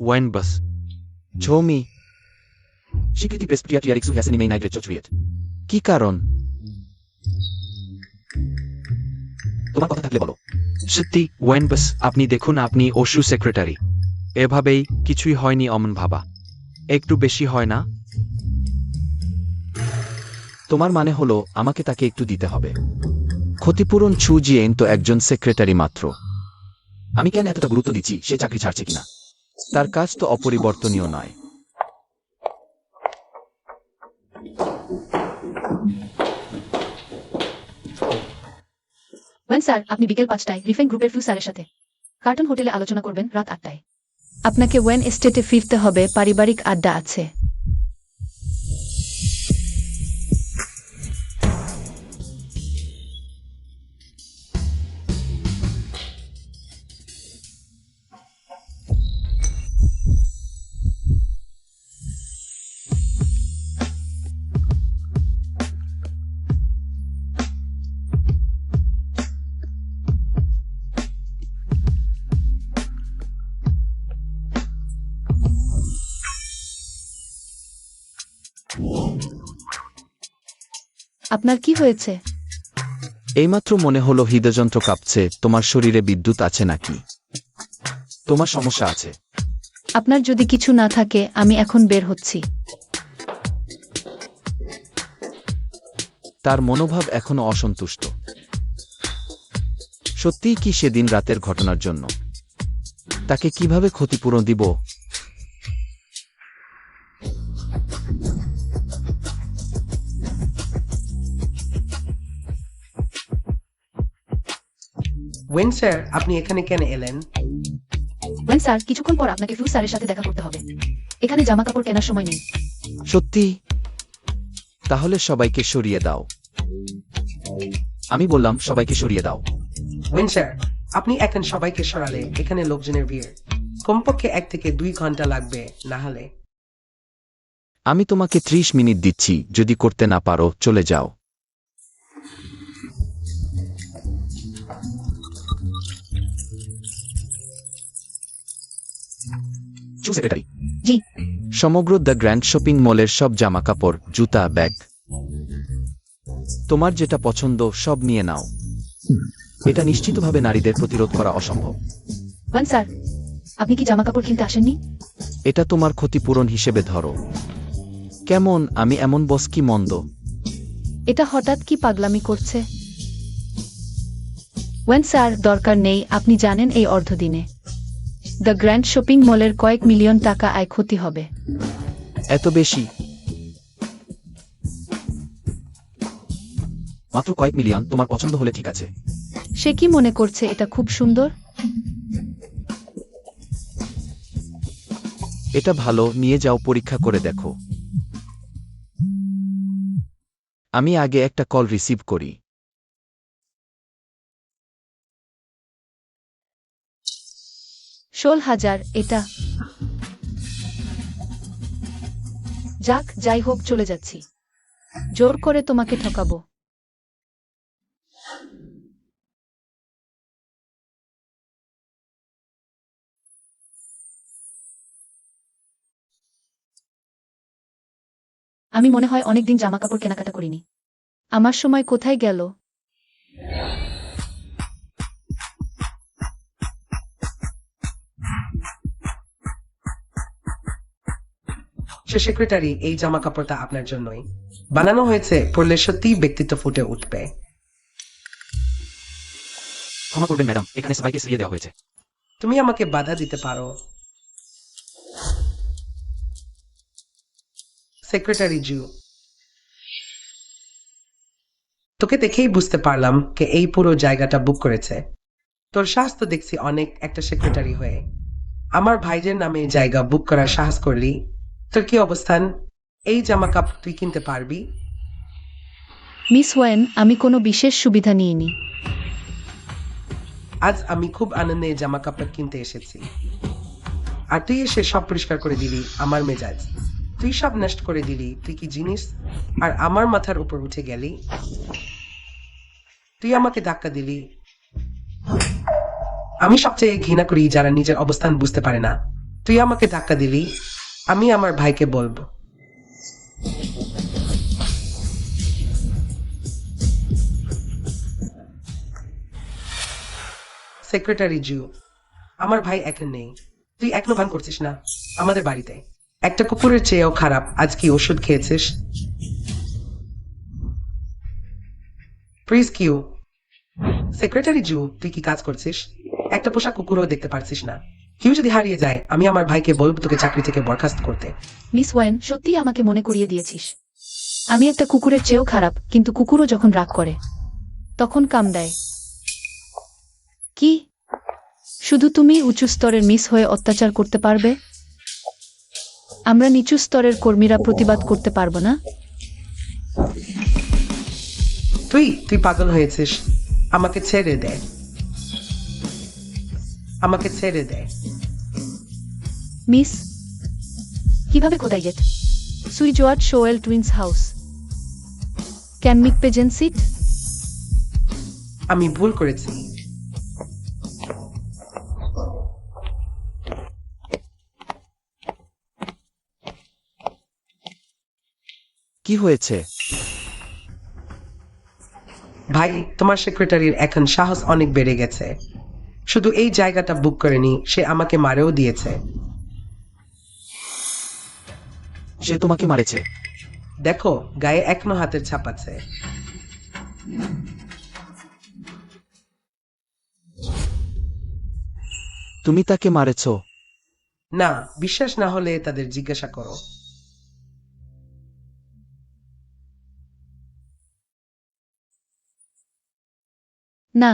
ওয়াইন বাস ঝৌমি স্বীকৃতি প্রেসপ্রিয়া টিয়ারিক্সু হ্যাসেনি মেই নাইট্রেট চচুয়েট কি কারণ তোমার কথা থাকলে বলো। সত্যি ওয়াইন বাস আপনি দেখুন আপনি ওশু সেক্রেটারি এভাবেই কিছুই হয়নি অমন ভাবা একটু বেশি হয় না? তোমার মানে হলো আমাকে তাকে একটু দিতে হবে। ক্ষতিপূরণ ছু জিয়েন তো একজন সেক্রেটারি মাত্র। আমি কেন এতটা গুরুত্ব দিচ্ছি সে চাকরি ছাড়ছে কিনা? তার কাজ তো অপরিবর্তনীয় নয়। ওয়েন স্যার, আপনি বিকেল 5টায় রিফেন গ্রুপের ফ্লু স্যারের সাথে কার্টন হোটেলে আলোচনা করবেন রাত 8টায়। আপনাকে ওয়েন এস্টেটে ফিরতে হবে, পারিবারিক আড্ডা আছে। আপনার কি হয়েছে? এইমাত্র মনে হলো হৃদযন্ত্র কাঁপছে। তোমার শরীরে বিদ্যুৎ আছে নাকি? তোমার সমস্যা আছে? আপনার যদি কিছু না থাকে আমি এখন বের হচ্ছি। তার মনোভাব এখনো অসন্তুষ্ট। সত্যিই কি সেদিন রাতের ঘটনার জন্য? তাকে কিভাবে ক্ষতিপূরণ দিব? ওয়েন স্যার, আপনি এখানে কেন এলেন? ওয়েন স্যার, কিছুক্ষণ পর আপনাকে ফ্লু স্যারের সাথে দেখা করতে হবে। এখানে জামা কাপড় কেনার সময় নেই। সত্যি? তাহলে সবাইকে সরিয়ে দাও। আমি বললাম সবাইকে সরিয়ে দাও। ওয়েন স্যার, আপনি এখন সবাইকে সরালে এখানে লোকজনের ভিড়। কমপক্ষে 1 থেকে 2 ঘন্টা লাগবে, না হলে। আমি তোমাকে 30 মিনিট দিচ্ছি, যদি করতে না পারো চলে যাও। জু সেক্রেটারি। জি। সমগ্র দ্য গ্র্যান্ড শপিং মলের সব জামা কাপড়, জুতা, ব্যাগ, তোমার যেটা পছন্দ সব নিয়ে নাও। এটা নিশ্চিতভাবে নারীদের প্রতিরোধ করা অসম্ভব। ওয়ান স্যার, আপনি কি জামা কাপড় কিনতে আসেননি? এটা তোমার ক্ষতিপূরণ হিসেবে ধরো। কেমন, আমি এমন বস কি মন্দ? এটা হঠাৎ কি পাগলামি করছে? ওয়েন স্যার, দরকার নেই। আপনি জানেন এই অর্ধদিনে দ্য গ্র্যান্ড শপিং মলের কয়েক মিলিয়ন টাকা আয় ক্ষতি হবে। এত বেশি? মাত্র কয়েক মিলিয়ন? তোমার পছন্দ হলে ঠিক আছে। সে কি মনে করছে এটা খুব সুন্দর? এটা ভালো, নিয়ে যাও, পরীক্ষা করে দেখো। আমি আগে একটা কল রিসিভ করি। $16,000 এটা? যাক, যাই হোক, চলে যাচ্ছি। জোর করে তোমাকে ঠকাবো? আমি মনে হয় অনেকদিন জামা কাপড় কেনাকাটা করিনি। আমার সময় কোথায় গেল? সে সেক্রেটারি, এই জামা কাপড়টা আপনার জন্যই বানানো হয়েছে, পরলে সত্যিই ব্যক্তিত্ব ফুটে উঠবে। ক্ষমা করবেন ম্যাডাম, এখানে সবাইকে সিরিয়ে দেওয়া হয়েছে। তুমি আমাকে বাধা দিতে পারো? সেক্রেটারি জু, তোকে দেখেই বুঝতে পারলাম কে এই পুরো জায়গাটা বুক করেছে। তোর সাহস তো দেখছি অনেক, একটা সেক্রেটারি হয়ে আমার ভাইজের নামে জায়গা বুক করার সাহস করলি। তোর কি অবস্থান? এই জামা কাপড় তুই কিনতে পারবি? মিস ওয়েন, আমি কোনো বিশেষ সুবিধা নিইনি। আজ আমি খুব আনন্দে এই জামা কাপড় কিনতে এসেছি, আর তুই এসে সব পরিষ্কার করে দিলি আমার মেজাজ। তুই সব নষ্ট করে দিলি। তুই কি জিনিস আর আমার মাথার উপর উঠে গেলি? তুই আমাকে ধাক্কা দিলি। আমি সবচেয়ে ঘৃণা করি যারা নিজের অবস্থান বুঝতে পারে না। তুই আমাকে ধাক্কা দিলি। আমি আমার ভাইকে বলবো। সেক্রেটারি জু, আমার ভাই এখন নেই। তুই এখনো ভান করছিস না? আমাদের বাড়িতে একটা কুকুরের চেয়েও খারাপ। আজ কি ওষুধ খেয়েছিস? Please Q. সেক্রেটারি জু, তুই কি কাজ করছিস? একটা পোষা কুকুরও দেখতে পারছিস না। কেউ যদি হারিয়ে যায়, আমি আমার ভাইকে বলবো তোকে চাকরি থেকে বরখাস্ত করতে। মিস ওয়েন, সত্যিই আমাকে মনে করিয়ে দিয়েছিস। আমি একটা কুকুরের চেয়েও খারাপ, কিন্তু কুকুরও যখন রাগ করে তখন কাম দেয়। কি শুধু তুমি উঁচু স্তরের মিস হয়ে অত্যাচার করতে পারবে? আমরা নিচু স্তরের কর্মীরা প্রতিবাদ করতে পারবো না? তুই তুই পাগল হয়েছিস। আমাকে ছেড়ে দে। আমাকে ছেড়ে দে। মিস, কিভাবে কোথায় গেট? সুই জোয়াট শোয়েল টুইন্স হাউস ক্যান মিক পেজেন্সিট। আমি ভুল করেছি। কি হয়েছে? ভাই, তোমার সেক্রেটারির এখন সাহস অনেক বেড়ে গেছে। শুধু এই জায়গাটা বুক করেনি, সে আমাকে মারেও দিয়েছে। সে তোমাকে মারেছে? দেখো, গায়ে এখনো হাতের ছাপ আছে। তুমি তাকে মারেছো? না, বিশ্বাস না হলে তাদের জিজ্ঞাসা করো। না,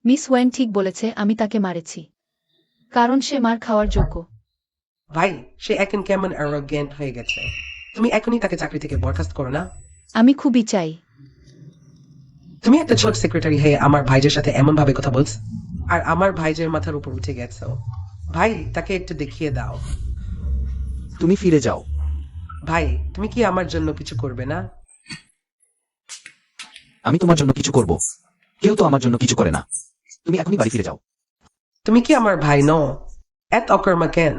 মিস ওয়েন ঠিক বলেছে, আমি তাকে মারেছি কারণ সে মার খাওয়ার যোগ্য। ভাই, সে এখন কেমন অ্যারোগ্যান্ট হয়ে গেছে। তুমি এখনই তাকে চাকরি থেকে বরখাস্ত করো না? আমি খুবই চাই। তুমি একটা ছোট সেক্রেটারি হয়ে আমার ভাইজের সাথে এমন ভাবে কথা বলছ, আর আমার ভাইজের মাথার উপর উঠে গেছো। ভাই, তাকে একটু দেখিয়ে দাও। তুমি ফিরে যাও। ভাই, তুমি কি আমার জন্য কিছু করবে না? আমি তোমার জন্য কিছু করব? কেউ তো আমার জন্য কিছু করে না। তুমি এখনই বাড়ি ফিরে যাও। তুমি কি আমার ভাই নও? এত অকর্মা কেন?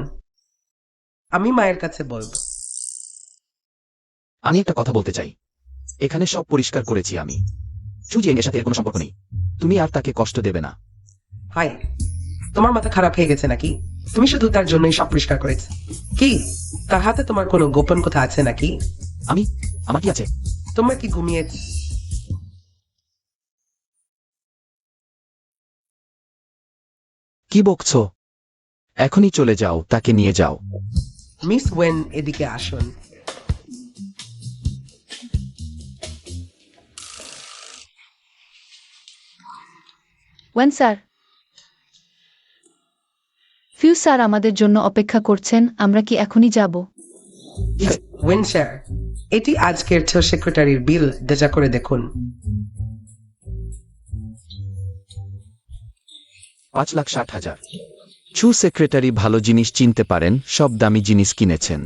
আমি মায়ের কাছে বলবো। আমি একটা কথা বলতে চাই। এখানে সব পরিষ্কার করেছি আমি। চু জিয়েং এর সাথে এর কোনো সম্পর্ক নেই। তুমি আর তাকে কষ্ট দেবে না। হাই, তোমার মাথা খারাপ হয়ে গেছে নাকি? তুমি শুধু তার জন্যই সব পরিষ্কার করেছ। কি তার হাতে তোমার কোনো গোপন কথা আছে নাকি? আমার কি আছে? তোমার কি ঘুমিয়ে কি বকছো? এখনই চলে যাও, তাকে নিয়ে যাও। মিস ওয়েন এদিকে আসুন। ওয়েন স্যার, ফিউ স্যার আমাদের জন্য অপেক্ষা করছেন, আমরা কি এখনই যাব? ওয়েন স্যার, এটি আজকের সেক্রেটারির বিল, ডেজা করে দেখুন। 5,60,000। চু সেক্রেটারি ভালো জিনিস চিনতে পারেন, সব দামি জিনিস কিনেছেন।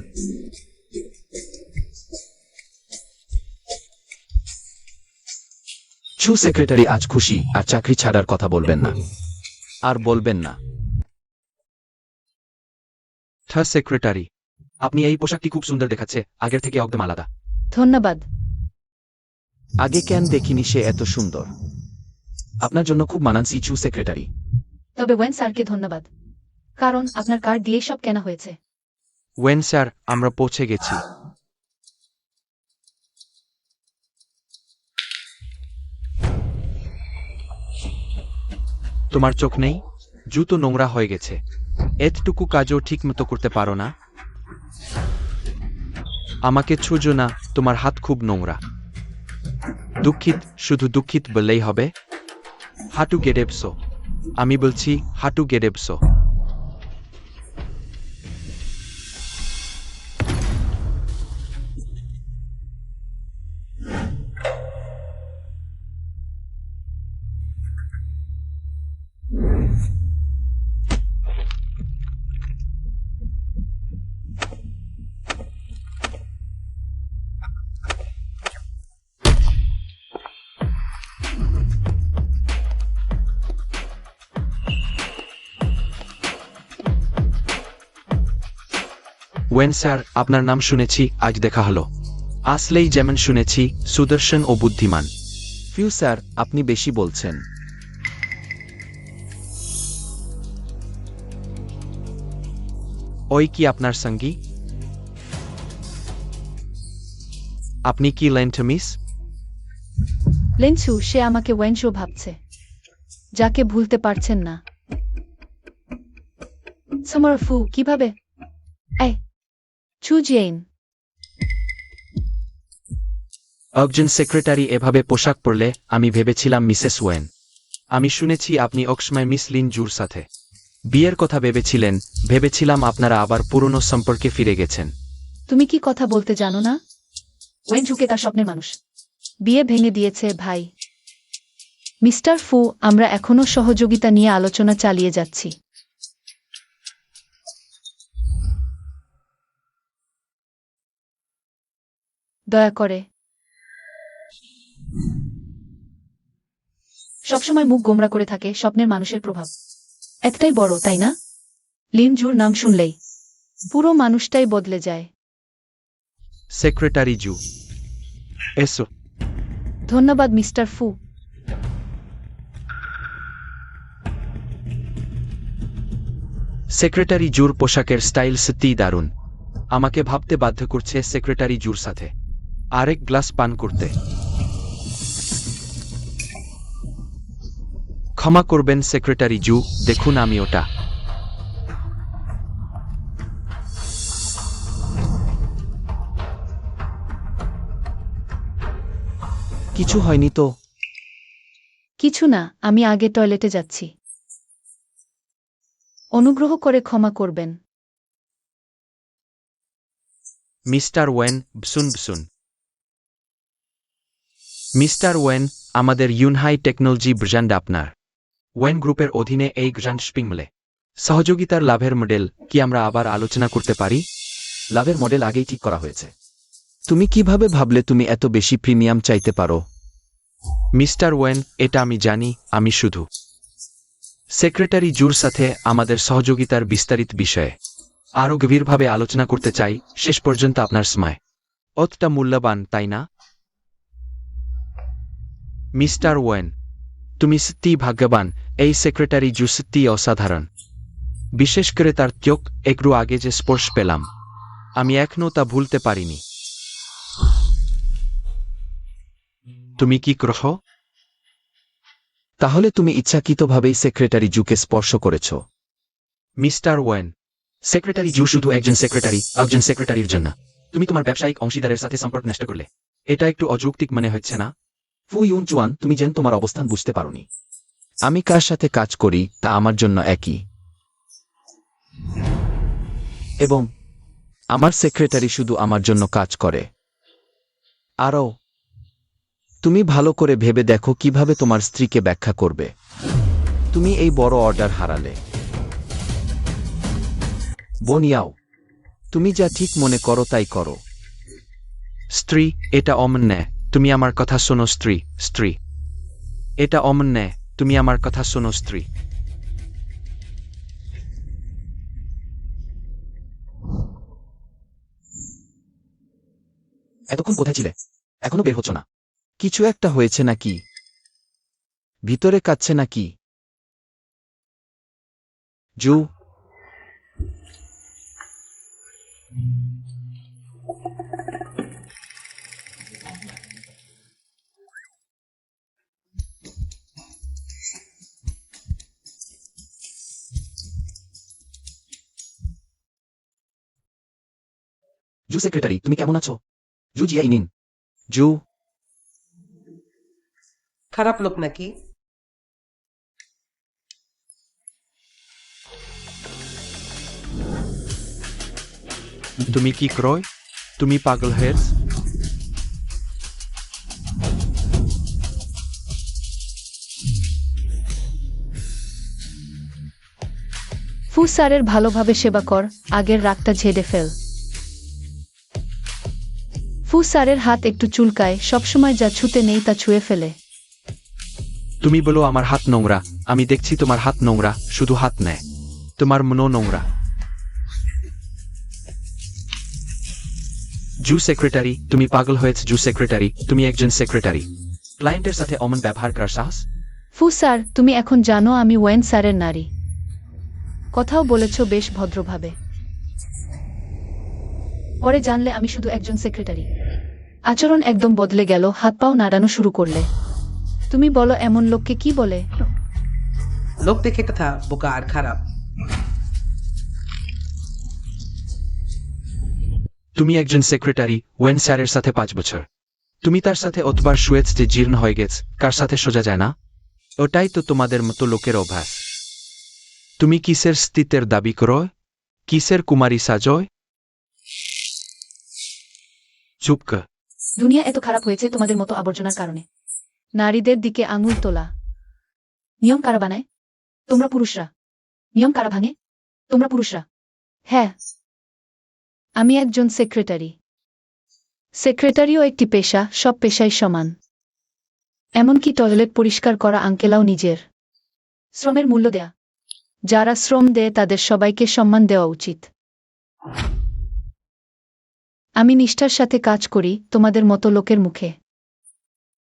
চু সেক্রেটারি আজ খুশি, আর চাকরি ছাড়ার কথা বলবেন না। আর বলবেন না। থার্ড সেক্রেটারি, আপনি এই পোশাকটি খুব সুন্দর দেখাচ্ছে, আগের থেকে একদম আলাদা। ধন্যবাদ। আগে কেন দেখিনি সে এত সুন্দর? আপনার জন্য খুব মানানসি চু সেক্রেটারি। তবে ওয়েন স্যারকে ধন্যবাদ, কারণ আপনার কার্ড দিয়েই সব কেনা হয়েছে। ওয়েন স্যার, আমরা পৌঁছে গেছি। তোমার চোখ নেই? জুতো নোংরা হয়ে গেছে। এতটুকু কাজও ঠিক মতো করতে পারো না? আমাকে ছুঁজো না, তোমার হাত খুব নোংরা। দুঃখিত, শুধু দুঃখিত বললেই হবে? হাঁটু গেড়েবসো। আমি বলছি হাঁটু গেড়েবসো। ওয়েন স্যার, আপনার নাম শুনেছি, আজ দেখা হলো। আসলেই যেমন শুনেছি, সুদর্শন ও বুদ্ধিমান। ফিউ স্যার, আপনি বেশি বলছেন। ওই কি আপনার সঙ্গী? আপনি কি লেন্টমিস? লেনছু, সে আমাকে ওয়েনশো ভাবছে, যাকে ভুলতে পারছেন না। সমরফু, কিভাবে? এই চু জিয়েন। একজন সেক্রেটারি এভাবে পোশাক পরলে আমি ভেবেছিলাম মিসেস ওয়েন। আমি শুনেছি আপনি অক্সময় মিস লিন জুর সাথে বিয়ের কথা ভেবেছিলাম আপনারা আবার পুরনো সম্পর্কে ফিরে গেছেন। তুমি কি কথা বলতে জানো না? ওয়েনঝুকে তার স্বপ্নের মানুষ বিয়ে ভেঙে দিয়েছে ভাই। মিস্টার ফু, আমরা এখনো সহযোগিতা নিয়ে আলোচনা চালিয়ে যাচ্ছি। দয়া করে সবসময় মুখ গোমরা করে থাকে স্বপ্নের মানুষের প্রভাব এতটাই বড়, তাই না? লিনজুর নাম শুনলেই পুরো মানুষটাই বদলে যায়। সেক্রেটারি জু, এসো। ধন্যবাদ মিস্টার ফু। সেক্রেটারি জুর পোশাকের স্টাইল সত্যিই দারুণ। আমাকে ভাবতে বাধ্য করছে সেক্রেটারি জুর সাথে আরেক গ্লাস পান করতে। ক্ষমা করবেন সেক্রেটারি জু, দেখুন আমি ওটা। কিছু হয়নি তো? কিছু না, আমি আগে টয়লেটে যাচ্ছি। অনুগ্রহ করে ক্ষমা করবেন। মিস্টার ওয়েন, বসুন। মিস্টার ওয়েন, আমাদের ইউনহাই টেকনোলজি ব্র্যান্ড আপনার ওয়েন গ্রুপের অধীনে এই গ্র্যান্ড স্পিংমলে সহযোগিতার লাভের মডেল কি আমরা আবার আলোচনা করতে পারি? লাভের মডেল আগেই ঠিক করা হয়েছে। তুমি কিভাবে ভাবলে তুমি এত বেশি প্রিমিয়াম চাইতে পারো? মিস্টার ওয়েন, এটা আমি জানি, আমি শুধু সেক্রেটারি জুর সাথে আমাদের সহযোগিতার বিস্তারিত বিষয়ে আরও গভীরভাবে আলোচনা করতে চাই। শেষ পর্যন্ত আপনার সময় অতটা মূল্যবান, তাই না? মিস্টার ওয়েন, তুমি সত্যিই ভাগ্যবান। এই সেক্রেটারি জু সত্যিই অসাধারণ। বিশেষ করে তার চোখ একটু আগে যে স্পর্শ পেলাম, আমি এখনও তা ভুলতে পারিনি। তুমি কি গ্রহ? তাহলে তুমি ইচ্ছাকৃতভাবেই সেক্রেটারি জুকে স্পর্শ করেছ? মিস্টার ওয়েন, সেক্রেটারি জু শুধু একজন সেক্রেটারির জন্য। তুমি তোমার ব্যবসায়িক অংশীদারের সাথে সম্পর্ক নষ্ট করলে। এটা একটু অযৌক্তিক মনে হচ্ছে না? ফু ইউন চুয়ান, তুমি যেন তোমার অবস্থান বুঝতে পারোনি। আমি কার সাথে কাজ করি তা আমার জন্য একই, এবং আমার সেক্রেটারি শুধু আমার জন্য কাজ করে। আরও, তুমি ভালো করে ভেবে দেখো কিভাবে তোমার স্ত্রীকে ব্যাখ্যা করবে। তুমি এই বড় অর্ডার হারালে। বনিয়াও, তুমি যা ঠিক মনে করো তাই করো। স্ত্রী, এটা অমন্যায়। তুমি আমার কথা শোনো স্ত্রী। স্ত্রী, এটা অমন্যায়। তুমি আমার কথা শোনো স্ত্রী। এতক্ষণ কোথায় ছিলে? এখনো বের হচ্ছ না? কিছু একটা হয়েছে নাকি? ভিতরে কাচ্ছে নাকি? জু, জু সেক্রেটারি, তুমি কেমন আছো? জু জিয়াই নিন। জু, খারাপ লোক নাকি? তুমি কি ক্রয়? তুমি পাগল হয়েছ? ফু স্যারের ভালোভাবে সেবা কর, আগের রাগটা ঝেড়ে ফেল। ফু স্যারের হাত একটু চুলকায়, সবসময় যা ছুতে নেই তা ছুঁয়ে ফেলে। তুমি বলো আমার হাত নোংরা। আমি দেখছি তোমার হাত নোংরা। শুধু হাত নেয়, তোমার মনও নোংরা। জু সেক্রেটারি, তুমি পাগল হয়েছ। জু সেক্রেটারি, তুমি একজন সেক্রেটারি। ক্লায়েন্টের সাথে অমন ব্যবহার করার সাহস? ফু স্যার, তুমি এখন জানো আমি ওয়েন স্যারের নারী। কথাও বলেছ বেশ ভদ্রভাবে। পরে জানলে আমি শুধু একজন সেক্রেটারি। আচরণ একদম বদলে গেল, হাত পাও নাড়ানো শুরু করলে। তুমি বলো এমন লোককে কি বলে? লোক দেখে কথা, বোকা আর খারাপ। তুমি একজন সেক্রেটারি, ওয়েন স্যারের সাথে 5 বছর। তুমি তার সাথে অতবার শুয়েছ যে জীর্ণ হয়ে গেছ। কার সাথে সোজা যায় না? ওটাই তো তোমাদের মতো লোকের অভ্যাস। তুমি কিসের স্তিত্বের দাবি করো? কিসের কুমারী সাজয়? চুপ কর। দুনিয়া এত খারাপ হয়েছে তোমাদের মতো আবর্জনার কারণে। নারীদের দিকে আঙুল তোলা। নিয়ম কারা বানায়? তোমরা পুরুষরা। নিয়ম কারা ভাঙে? তোমরা পুরুষরা। হ্যাঁ, আমি একজন সেক্রেটারি। সেক্রেটারিও একটি পেশা, সব পেশাই সমান। এমনকি টয়লেট পরিষ্কার করা আঙ্কেলাও নিজের শ্রমের মূল্য দেয়া। যারা শ্রম দেয় তাদের সবাইকে সম্মান দেওয়া উচিত। আমি নিষ্ঠার সাথে কাজ করি তোমাদের মতো লোকের মুখে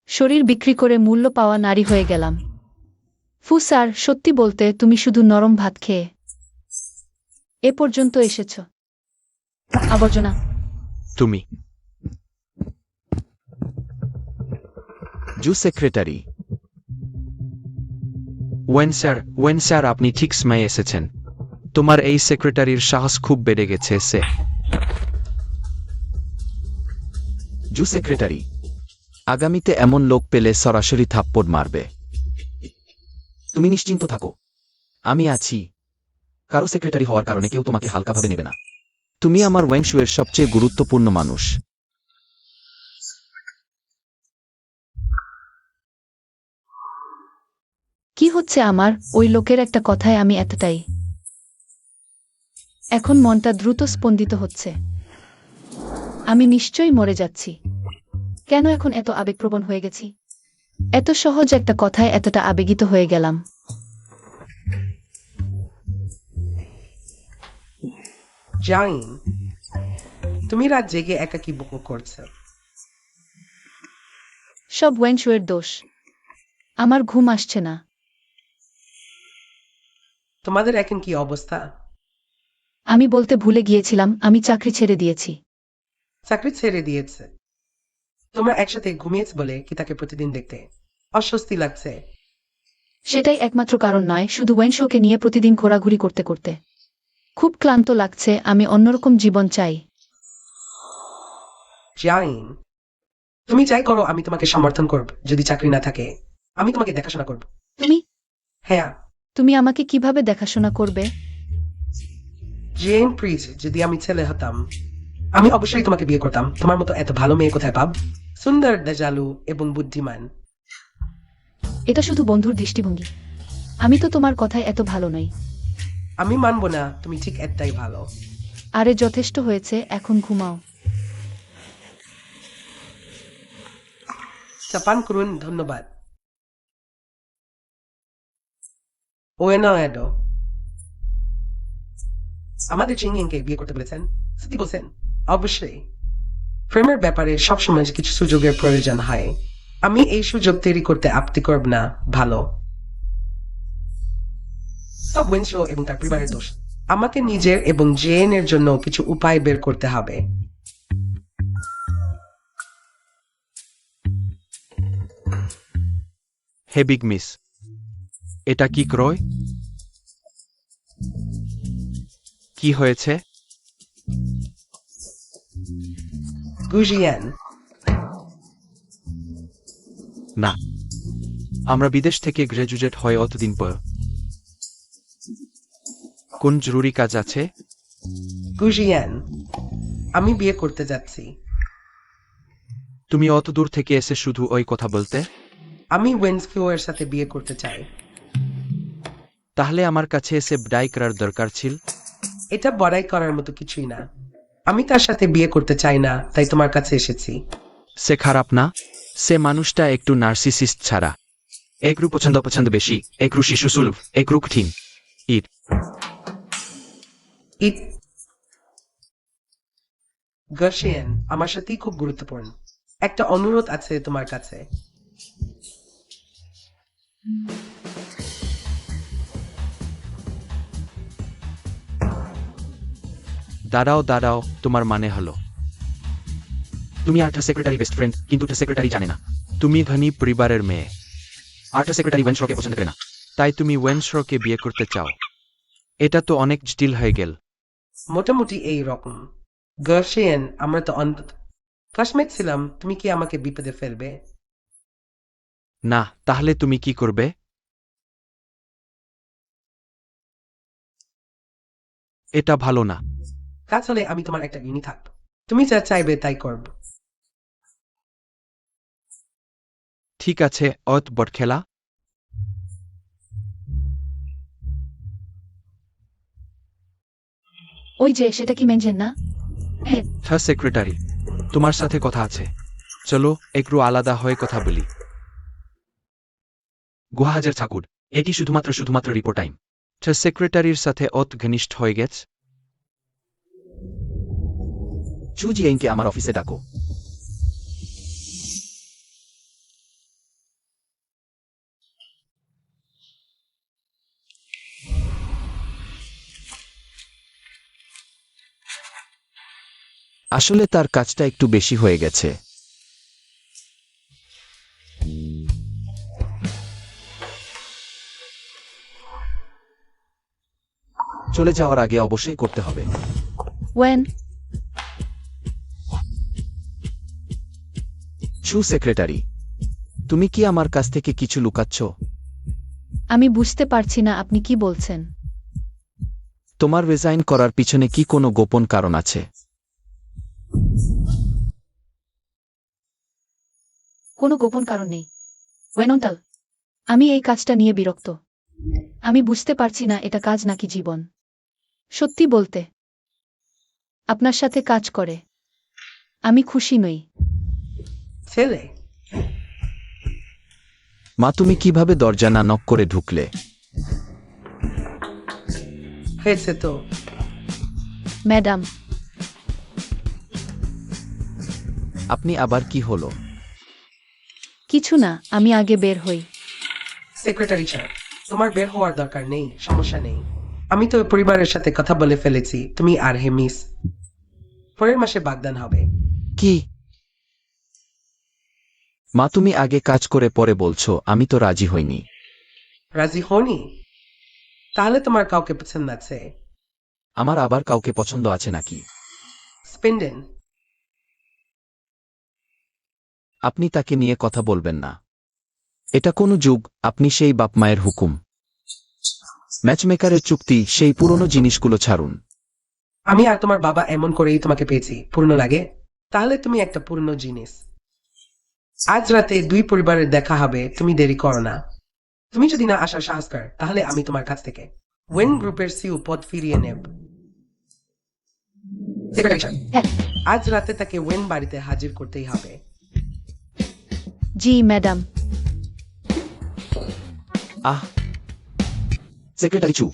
শরীর বিক্রি করে মূল্য পাওয়া নারী হয়ে গেলাম। ফু স্যার, সত্যি বলতে তুমি শুধু নরম ভাত খেয়ে এ পর্যন্ত এসেছ। আবর্জনা। তুমি জু সেক্রেটারি। ওয়েন স্যার, আপনি ঠিক সময়ে এসেছেন। তোমার এই সেক্রেটারির সাহস খুব বেড়ে গেছে। জু সেক্রেটারি, আগামীতে এমন লোক পেলে সরাসরি থাপ্পড় মারবে। তুমি নিশ্চিন্ত থাকো, আমি আছি। কারো সেক্রেটারি হওয়ার কারণে কেউ তোমাকে হালকাভাবে নেবে না। তুমি আমার ওয়েংশুয়ের সবচেয়ে গুরুত্বপূর্ণ মানুষ। কি হচ্ছে আমার? ওই লোকের একটা কথায় আমি এতটাই। এখন মনটা দ্রুত স্পন্দিত হচ্ছে। আমি নিশ্চয়ই মরে যাচ্ছি। কেন এখন এত আবেগপ্রবণ হয়ে গেছি? এত সহজ একটা কথায় এতটা আবেগিত হয়ে গেলাম। জাইন, তুমি রাত জেগে একাকী বকবক করছো। সব ওয়েনশুয়ের দোষ। আমার ঘুম আসছে না। তোমাদের এখন কি অবস্থা? আমি বলতে ভুলে গিয়েছিলাম, আমি চাকরি ছেড়ে দিয়েছি। চাকরি ছেড়ে দিয়েছে? তোমরা একসাথে ঘুমিয়েছে বলে কি তাকে প্রতিদিন দেখতে অস্বস্তি লাগছে? সেটাই একমাত্র কারণ নয়, শুধু ওয়েনশোকে নিয়ে প্রতিদিন ঘোরাঘুরি করতে করতে খুব ক্লান্ত লাগছে। আমি অন্যরকম জীবন চাই। জাইন, তুমি যাই করো আমি তোমাকে সমর্থন করব। যদি চাকরি না থাকে আমি তোমাকে দেখাশোনা করব। তুমি হ্যাঁ। তুমি আমাকে কিভাবে দেখাশোনা করবে? জেন প্রিজ, যদি আমি ছেলে হতাম আমি অবশ্যই তোমাকে বিয়ে করতাম। তোমার মতো এত ভালো মেয়ে কোথায় পাব? সুন্দর, দয়ালু এবং বুদ্ধিমান। এটা শুধু বন্ধুর দৃষ্টিভঙ্গি। আমি তো তোমার কথায় এত ভালো নই। আমি মানব না, তুমি ঠিক এটাই ভালো। আরে যথেষ্ট হয়েছে, এখন ঘুমাও। চাপান করুন, ধন্যবাদ। ওয়েনা এডো, আমাদের চিংকে বিয়ে করতে বলেছেন? সত্যি বলছেন? অবশ্যই। প্রেমের ব্যাপারে সবসময় কিছু সুযোগের প্রয়োজন হয়। আমি এই সুযোগ তৈরি করতে আপত্তি করব না। ভালো। সব ওয়েনশো এবং তার পরিবারের দোষ। আমাকে নিজের এবং জেনের জন্য কিছু উপায় বের করতে হবে। হে বিগ মিস, এটা কি ক্রয়? কি হয়েছে? গুজিয়ান, না, আমরা বিদেশ থেকে গ্র্যাজুয়েট হয়ে অতদিন পর। কোন জরুরি কাজ আছে? গুজিয়ান, আমি বিয়ে করতে যাচ্ছি। তুমি অত দূর থেকে এসে শুধু ওই কথা বলতে? আমি ওয়েন্সফিও এর সাথে বিয়ে করতে চাই। তাহলে আমার কাছে এসে ব্রাই করার দরকার ছিল। এটা বড়াই করার মতো কিছুই না। আমি তার সাথে বিয়ে করতে চাই না, তাই তোমার কাছে এসেছি। সে খারাপ না, সে মানুষটা একটু নার্সিসিস্ট ছাড়া। একরু পছন্দ পছন্দ বেশি, একরু শিশু সুলভ, একরু কঠিন। ইট গার্শিয়ান, আমার সাথেই খুব গুরুত্বপূর্ণ একটা অনুরোধ আছে তোমার কাছে। দাঁড়াও দাঁড়াও, তোমার মানে হলো তুমি আর্টা সেক্রেটারি বেস্ট ফ্রেন্ড, কিন্তু সেক্রেটারি জানে না তুমি ধনী পরিবারের মেয়ে। আর্টা সেক্রেটারি ওয়েনশকে পছন্দ করে না, তাই তুমি ওয়েনশকে বিয়ে করতে চাও। এটা তো অনেক জটিল হয়ে গেল। মোটামুটি এই রকম। গার্শিয়ান, আমরা তো অন্তত ক্লাসমেট ছিলাম। তুমি কি আমাকে বিপদে ফেলবে? না, তাহলে তুমি কি করবে? এটা ভালো না। কাজ হলে আমি তোমার একটা ইউনি থাকবো। তুমি যা চাইবে তাই করব। ঠিক আছে, অত বট খেলা। ওই যে, সেটা কি মেনজেন না? হ্যাঁ। হ্যাঁ সেক্রেটারি, তোমার সাথে কথা আছে। চলো একটু আলাদা হয়ে কথা বলি। গুহাহাজের ঠাকুর, এটি শুধুমাত্র রিপোর্ট টাইম। সেক্রেটারির সাথে অত ঘনিষ্ঠ হয়ে গেছে। চুজিয়েনকে আমার অফিসে ডাকো। আসলে তার কাজটা একটু বেশি হয়ে গেছে। চলে যাওয়ার আগে অবশ্যই করতে হবে। ওয়েন, সেক্রেটারি, তুমি কি আমার কাছ থেকে কিছু লুকাচ্ছ? আমি বুঝতে পারছি না আপনি কি বলছেন। তোমার রিজাইন করার পিছনে কি কোনো গোপন কারণ আছে? কোনো গোপন কারণ নেই ওয়েনন্টাল। আমি এই কাজটা নিয়ে বিরক্ত। আমি বুঝতে পারছি না এটা কাজ নাকি জীবন। সত্যি বলতে, আপনার সাথে কাজ করে আমি খুশি নই। ছেলে, মা, তুমি কিভাবে দরজা না নক করে ঢুকলে? হয়েছে তো। ম্যাডাম, আপনি আবার কি হলো? কিছু না, আমি আগে বের হই। সেক্রেটারি স্যার, তোমার বের হওয়ার দরকার নেই, সমস্যা নেই। আমি তো পরিবারের সাথে কথা বলে ফেলেছি, তুমি আর হেমিস পরের মাসে বাগদান হবে। কি? মা, তুমি আগে কাজ করে পরে বলছো, আমি তো রাজি হইনি। রাজি হনি? তাহলে তোমার কাউকে পছন্দ আছে? আমার আবার কাউকে পছন্দ আছে নাকি? স্পেন্ডেন। আপনি তাকে নিয়ে কথা বলবেন না। এটা কোনো যুগ, আপনি সেই বাপ মায়ের হুকুম। ম্যাচমেকারের চুক্তি, সেই পুরনো জিনিসগুলো ছাড়ুন। আমি আর তোমার বাবা এমন করেই তোমাকে পেয়েছি, পুরনো লাগে? তাহলে তুমি একটা পুরনো জিনিস। আজ রাতে দুই পরিবারের দেখা হবে, তুমি দেরি করো না। তুমি যদি না আসার সাহস কর, তাহলে আমি তোমার কাছ থেকে ওয়েন গ্রুপের সিও পদ ফিরিয়ে নেব। সেক্রেটারি স্যার, হ্যাঁ। আজ রাতে তাকে ওয়েন বাড়িতে হাজির করতেই হবে। জি ম্যাডাম। আহ, সেক্রেটারি চু,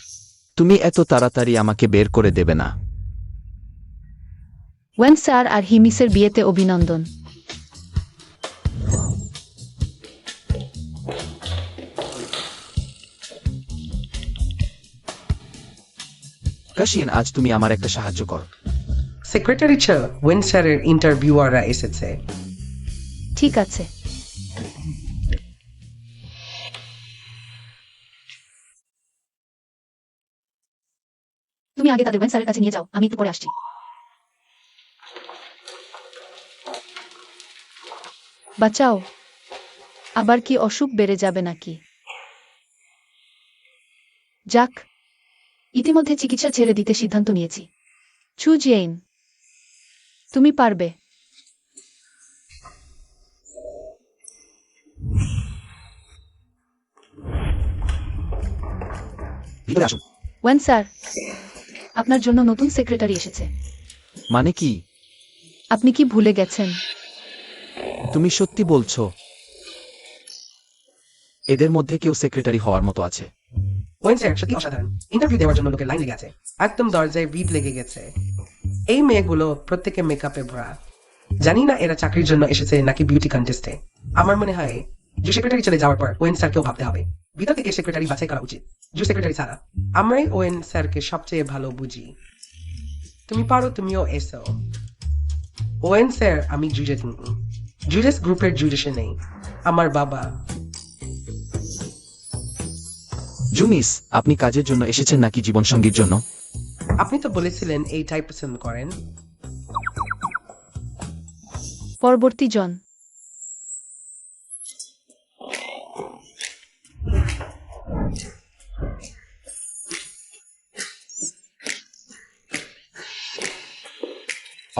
তুমি এত তাড়াতাড়ি আমাকে বের করে দেবে না। ওয়েন স্যার আর হিমিসের বিয়েতে অভিনন্দন। কাশিয়ান, আজ তুমি আমার একটা সাহায্য কর। সেক্রেটারি স্যার, ওয়েন স্যারের ইন্টারভিউয়াররা এসেছে। ঠিক আছে। তুমি আগে তাদের ওয়েন স্যারের কাছে নিয়ে যাও, আমি একটু পরে আসছি। বাঁচাও, আবার কি অসুখ বেড়ে যাবে নাকি? যাক, ইতিমধ্যে চিকিৎসা ছেড়ে দিতে সিদ্ধান্ত নিয়েছি। চু জেইন, তুমি পারবে। ভিতরে আসুন। ওয়েন স্যার, আপনার জন্য নতুন সেক্রেটারি এসেছে। মানে কি? আপনি কি ভুলে গেছেন? তুমি সত্যি বলছো? এদের মধ্যে কেউ সেক্রেটারি হওয়ার মতো আছে? ওয়েন স্যার সত্যি অসাধারণ। ইন্টারভিউ দেওয়ার জন্য লোকের লাইন লেগে আছে, একদম দরজায় ভিড় লেগে গেছে। এই মেয়েগুলো প্রত্যেকে মেকআপে ভরা। জানি না এরা চাকরির জন্য এসেছে নাকি বিউটি কন্টেস্টে। আমার মনে হয় যে সেক্রেটারি চলে যাওয়ার পর ওয়েন স্যারকেও ভাবতে হবে, ভিতর থেকে সেক্রেটারি বাছাই করা উচিত। যে সেক্রেটারি ছাড়া আমরাই ওয়েন স্যারকে সবচেয়ে ভালো বুঝি। তুমি পারো, তুমিও এসো। ওয়েন স্যার, আমি জুজেস গ্রুপের জুডিশে নেই। আমার বাবা। জুমিস, আপনি কাজের জন্য এসেছেন নাকি জীবনসঙ্গীর জন্য? আপনি তো বলেছিলেন এই টাইপ পছন্দ করেন। পরবর্তী জন।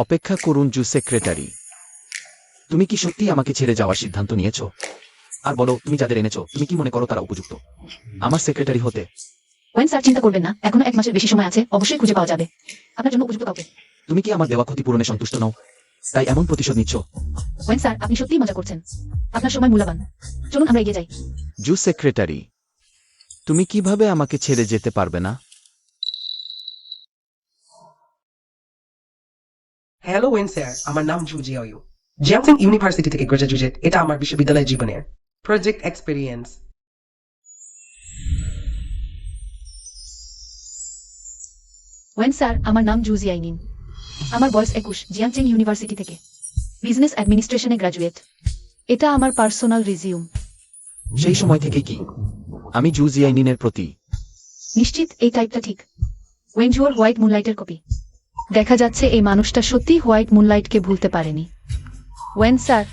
অপেক্ষা করুন জু সেক্রেটারি। তুমি কি সত্যি আমাকে ছেড়ে যাওয়ার সিদ্ধান্ত নিয়েছো? আর বলো, তুমি যাদের এনেছো, তুমি কি মনে করো তারা উপযুক্ত আমার সেক্রেটারি হতে? ওয়েন স্যার, চিন্তা করবেন না, এখনো 1 মাসের বেশি সময় আছে, অবশ্যই খুঁজে পাওয়া যাবে আপনার জন্য উপযুক্ত কাউকে। তুমি কি আমার দেওয়া ক্ষতিপূরণে সন্তুষ্ট নও, তাই এমন প্রতিশোধ নিচ্ছ? ওয়েন স্যার, আপনি সত্যিই মজা করছেন। আপনার সময় মূল্যবান। চলুন আমরা এগিয়ে যাই। জু সেক্রেটারি, তুমি কিভাবে আমাকে ছেড়ে যেতে পারবে না? হ্যালো ওয়েন স্যার, আমার নাম জু জিয়াইউ। জিয়াংসিং ইউনিভার্সিটি থেকে গ্রাজুয়েট। এটা আমার বিশ্ববিদ্যালয় জীবনের প্রজেক্ট এক্সপেরিয়েন্স। ওয়েন স্যার, আমার নাম জু জিয়াইনিন। আমার বয়স 21, জিয়াংচেং ইউনিভার্সিটি থেকে বিজনেস অ্যাডমিনিস্ট্রেশনে গ্রাজুয়েট। এটা আমার পার্সোনাল রিজিউম। সেই সময় থেকে কি আমি জু জিয়াইনিনের প্রতি? নিশ্চিত এই টাইপটা ঠিক। ওয়েনজুয়ার হোয়াইট মুনলাইটের কপি। দেখা যাচ্ছে এই মানুষটা সত্যি হোয়াইট মুনলাইটকে ভুলতে পারেনি। ওয়েন স্যার,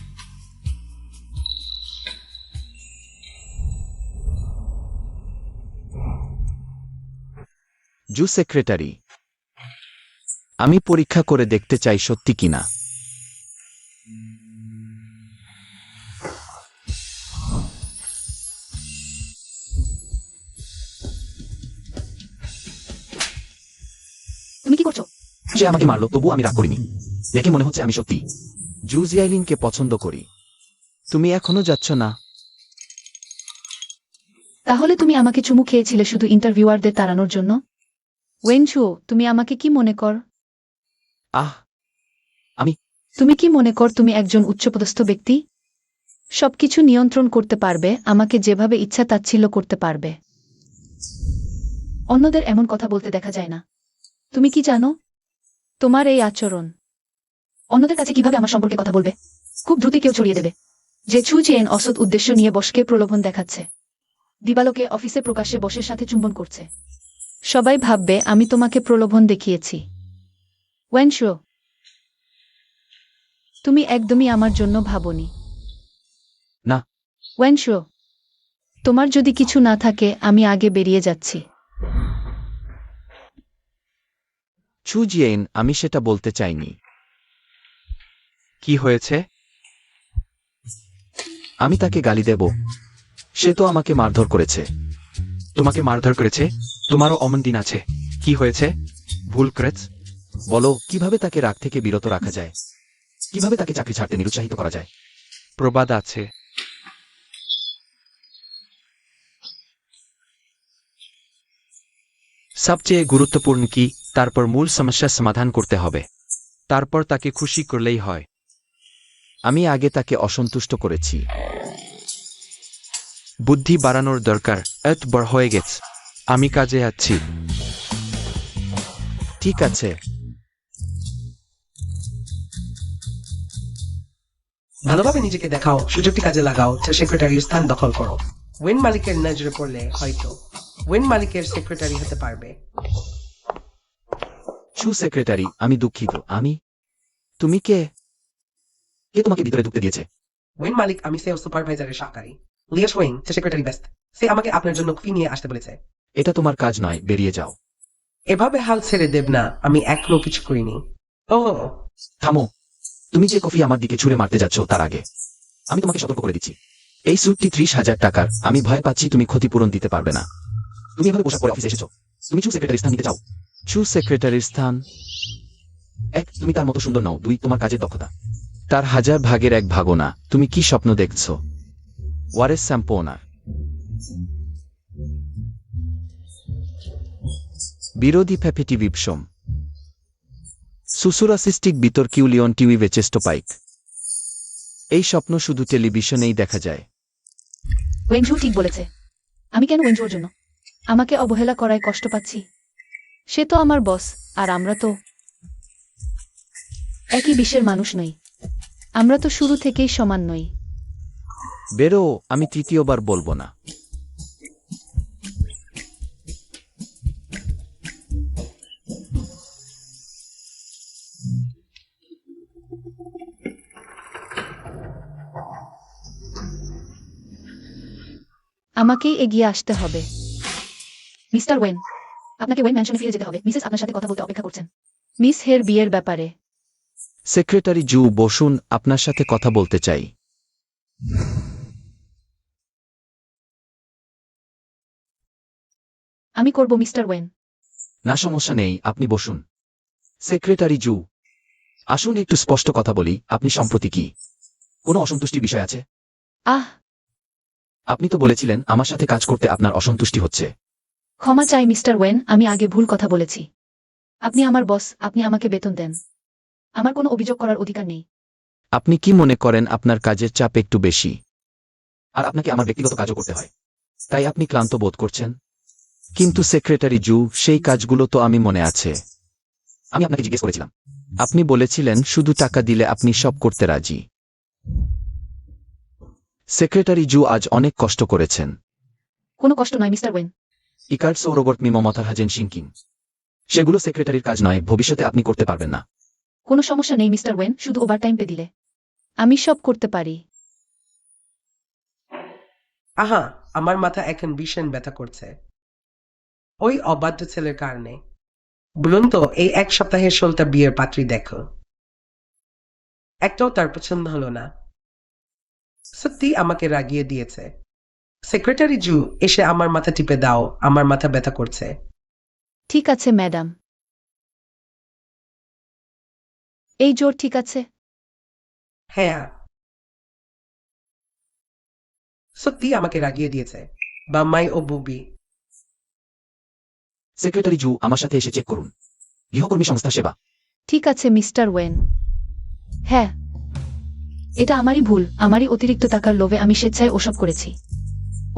জু সেক্রেটারি, আমি পরীক্ষা করে দেখতে চাই সত্যি কিনা। তুমি কি করছো? সে আমাকে মারলো, তবু আমি রাগ করিনি। দেখে মনে হচ্ছে আমি সত্যি জু জিয়াইলিনকে পছন্দ করি। তুমি এখনো যাচ্ছ না? তাহলে তুমি আমাকে চুমু খেয়েছিলে শুধু ইন্টারভিউয়ারদের তাড়ানোর জন্য? ওয়েনঝু, তুমি আমাকে কি মনে কর? আহ তুমি কি মনে কর তুমি একজন উচ্চপদস্থ ব্যক্তি? সবকিছু নিয়ন্ত্রণ করতে পারবে, আমাকে যেভাবে ইচ্ছা তাচ্ছিল্য করতে পারবে। অন্যদের এমন কথা বলতে দেখা যায় না। তুমি কি জানো? তোমার এই আচরণ অন্যদের কাছে কিভাবে আমার সম্পর্কে কথা বলবে? খুব দ্রুতই কেউ ছড়িয়ে দেবে যে ছু চেন অসৎ উদ্দেশ্য নিয়ে বসকে প্রলোভন দেখাচ্ছে, দিবালোকে অফিসে প্রকাশ্যে বসের সাথে চুম্বন করছে। সবাই ভাববে আমি তোমাকে প্রলোভন দেখিয়েছি। ওয়েনশো, তুমি একদমই আমার জন্য ভাবনি। না। ওয়েনশো, তোমার যদি কিছু না থাকে আমি আগে বেরিয়ে যাচ্ছি। চু জিয়েন, আমি সেটা বলতে চাইনি। কি হয়েছে? আমি তাকে গালি দেব? সে তো আমাকে মারধর করেছে। তোমাকে মারধর করেছে? তোমারও অমন দিন আছে। কি হয়েছে? ভুল করেছ? বলো, কিভাবে তাকে রাগ থেকে বিরত রাখা যায়? কিভাবে তাকে চাকরি ছাড়তে নিরুৎসাহিত করা যায়? প্রবাদ আছে, সবচেয়ে গুরুত্বপূর্ণ কি, তারপর মূল সমস্যার সমাধান করতে হবে। তারপর তাকে খুশি করলেই হয়। আমি আগে তাকে অসন্তুষ্ট করেছি। বুদ্ধি বাড়ানোর দরকার। এত বড় হয়ে গেছে। আমি কাজে যাচ্ছি। ঠিক আছে। ভালোভাবে নিজেকে দেখাও, সুযোগটি কাজে লাগাও, সেক্রেটারির স্থান দখল করো। ওয়েন মালিকের নজরে পড়লে হয়তো ওয়েন মালিকের সেক্রেটারি হতে পারবে। চু সেক্রেটারি, আমি দুঃখিত। তুমি কে? কে তোমাকে ভিতরে ঢুকতে দিয়েছে? ওয়েন মালিক, আমি সেও সুপারভাইজারের সহকারী। লিয়াস ওয়েন, সেক্রেটারি ব্যস্ত। সে আমাকে আপনার জন্য ফি নিয়ে আসতে বলেছে। এটা তোমার কাজ নয়, বেরিয়ে যাও। এভাবে হাল ছেড়ে দেব না, আমি এখনো কিছু করিনি। ও, থামো। তুমি যে কফি আমার দিকে ছুঁড়ে মারতে যাচ্ছ তার আগে আমি তোমাকে সতর্ক করে দিচ্ছি। এই স্যুটটি 30,000 টাকার। আমি ভয় পাচ্ছি তুমি ক্ষতিপূরণ দিতে পারবে না। তুমি এভাবে পোশাক পরে অফিসে এসেছো। তুমি চু সেক্রেটারির স্থান নিতে চাও? চু সেক্রেটারির স্থান? 1, তুমি তার মতো সুন্দর নও। 2, তোমার কাজের দক্ষতা তার 1000 ভাগের 1 ভাগও না। তুমি কি স্বপ্ন দেখছো? ওয়ারেস স্যাম্পোনার বিরোধী ফ্যাফেটি বিপসম সুসুরাসিস্টিক বিতর্কিউলিয়ন টিউই ভেচেস্টোপাইক। এই স্বপ্ন শুধু টেলিভিশনেই দেখা যায়। ওয়েনঝু ঠিক বলেছে। আমি কেন ওয়েনঝুর জন্য আমাকে অবহেলা করায় কষ্ট পাচ্ছি? সে তো আমার বস, আর আমরা তো একই বিশ্বের মানুষ নই। আমরা তো শুরু থেকেই সমান নই। বেরো, আমি তৃতীয়বার বলবো না। আমাকেই এগিয়ে আসতে হবে। মিস্টার ওয়েন, আপনাকে ওয়েন ম্যানশনে ফিরে যেতে হবে। মিসেস আপনার সাথে কথা বলতে অপেক্ষা করছেন। মিস হের বিয়ের ব্যাপারে। সেক্রেটারি জু, বসুন, আপনার সাথে কথা বলতে চাই। আমি করব মিস্টার ওয়েন। না, সমস্যা নেই, আপনি বসুন। সেক্রেটারি জু, আসুন একটু স্পষ্ট কথা বলি। আপনি সম্প্রতি কি কোনো অসন্তুষ্টি বিষয় আছে? আহ, আপনি তো বলেছিলেন আমার সাথে কাজ করতে আপনার অসন্তুষ্টি হচ্ছে। ক্ষমা চাই মিস্টার ওয়েন, আমি আগে ভুল কথা বলেছি। আপনি আমার বস, আপনি আমাকে বেতন দেন। আমার কোনো অভিযোগ করার অধিকার নেই। আপনি কি মনে করেন আপনার কাজের চাপ একটু বেশি? আর আপনাকে আমার ব্যক্তিগত কাজও করতে হয়, তাই আপনি ক্লান্ত বোধ করছেন? কিন্তু সেক্রেটারি জু, সেই কাজগুলো তো আমি মনে আছে। আমি আপনাকে জিজ্ঞেস করেছিলাম। আপনি বলেছিলেন শুধু টাকা দিলে আপনি সব করতে রাজি। সেক্রেটারি জু আজ অনেক কষ্ট করেছেন। কোনো কষ্ট নয় মিস্টার ওয়েন। ইকার্টস ও রোবট মিমমথার হাজেন সিঙ্কিং, সেগুলো সেক্রেটারির কাজ নয়। ভবিষ্যতে আপনি করতে পারবেন না। কোনো সমস্যা নেই মিস্টার ওয়েন, শুধু ওভারটাইম পে দিলে আমি সব করতে পারি। আহা, আমার মাথা এখন ভীষণ ব্যথা করছে ওই অবাধ্য ছেলের কারণে। বলুন তো, এই 1 সপ্তাহের 16টা বিয়ের পাত্রী দেখো, একটাও তার পছন্দ হলো না। সত্যি আমাকে রাগিয়ে দিয়েছে। সেক্রেটারি জু, এসে আমার মাথা টিপে দাও, আমার মাথা ব্যথা করছে। ঠিক আছে ম্যাডাম। এই জোর ঠিক আছে? হ্যাঁ, সত্যি আমাকে রাগিয়ে দিয়েছে। বাম্মাই ও বুবি। সেক্রেটারি জু, আমার সাথে এসে চেক করুন। গৃহকর্মী সংস্থা সেবা। ঠিক আছে মিস্টার ওয়েন। হ্যাঁ, এটা আমারই ভুল, আমারই অতিরিক্ত টাকার লোভে আমি স্বেচ্ছায় ওসব করেছি।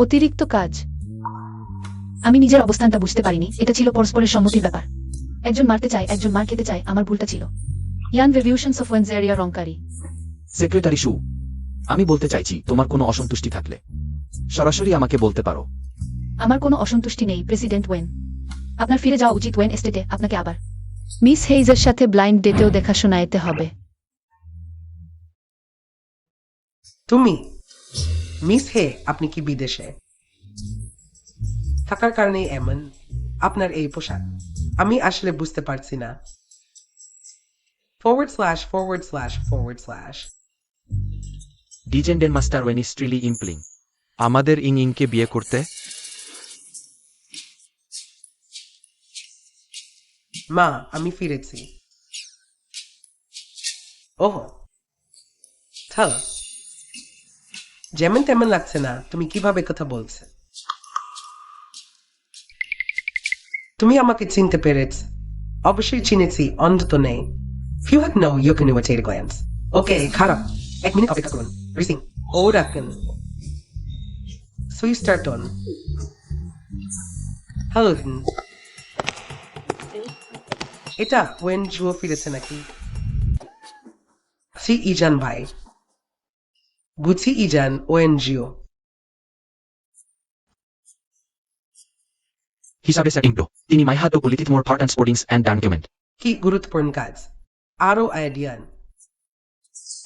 অতিরিক্ত কাজ। আমি নিজের অবস্থানটা বুঝতে পারিনি, এটা ছিল পরস্পরের সম্মতির ব্যাপার। একজন মারতে চায়, একজন মার খেতে চায়, আমার ভুলটা ছিল। ইয়ান ভেভিউশনস অফ ওয়েন্স এরিয়া রংকারি। সেক্রেটারি শু, আমি বলতে চাইছি তোমার কোনো অসন্তুষ্টি থাকলে সরাসরি আমাকে বলতে পারো। আমার কোনো অসন্তুষ্টি নেই প্রেসিডেন্ট ওয়েন। আপনার ফিরে যাওয়া উচিত ওয়েন এস্টেটে, আপনাকে আবার মিস হেইজের সাথে ব্লাইন্ড ডেটেও দেখাশোনা এতে হবে। তুমি মিস হে, আপনি কি বিদেশে থাকার কারণে এমন আপনার এই পোশাক? আমি আসলে বুঝতে পারছি না। ///// ডিজেন্ডেন মাস্টার ওয়েন স্ট্রিলি ইমপ্লিং আমাদের ইংকে বিয়ে করতে। মা, আমি ফিরেছি। ওহ, থাল। যেমন তেমন লাগছে না। তুমি কিভাবে কথা বলছে? তুমি আমাকে চিনতে পেরেছ? অবশ্যই চিনেছি, অন্তত নেই। You have no, you can imitate a glance. Okay, খারাপ। 1 মিনিট অপেক্ষা করুন। রিসিং, ও রাখেন। So you start on. Hello, এটা ওয়েন জুও ফিরেছে নাকি? সি ইজান ভাই। বুঝি ইজান ওয়েন জিও। হিসাবে সেটিং তো তিনি মাইহাত ও পলিটিত মোর পার্ট অ্যান্ড স্পোর্টিংস অ্যান্ড ডানকেমেন্ট। কি গুরুত্বপূর্ণ কাজ? আরো আইডিয়ান।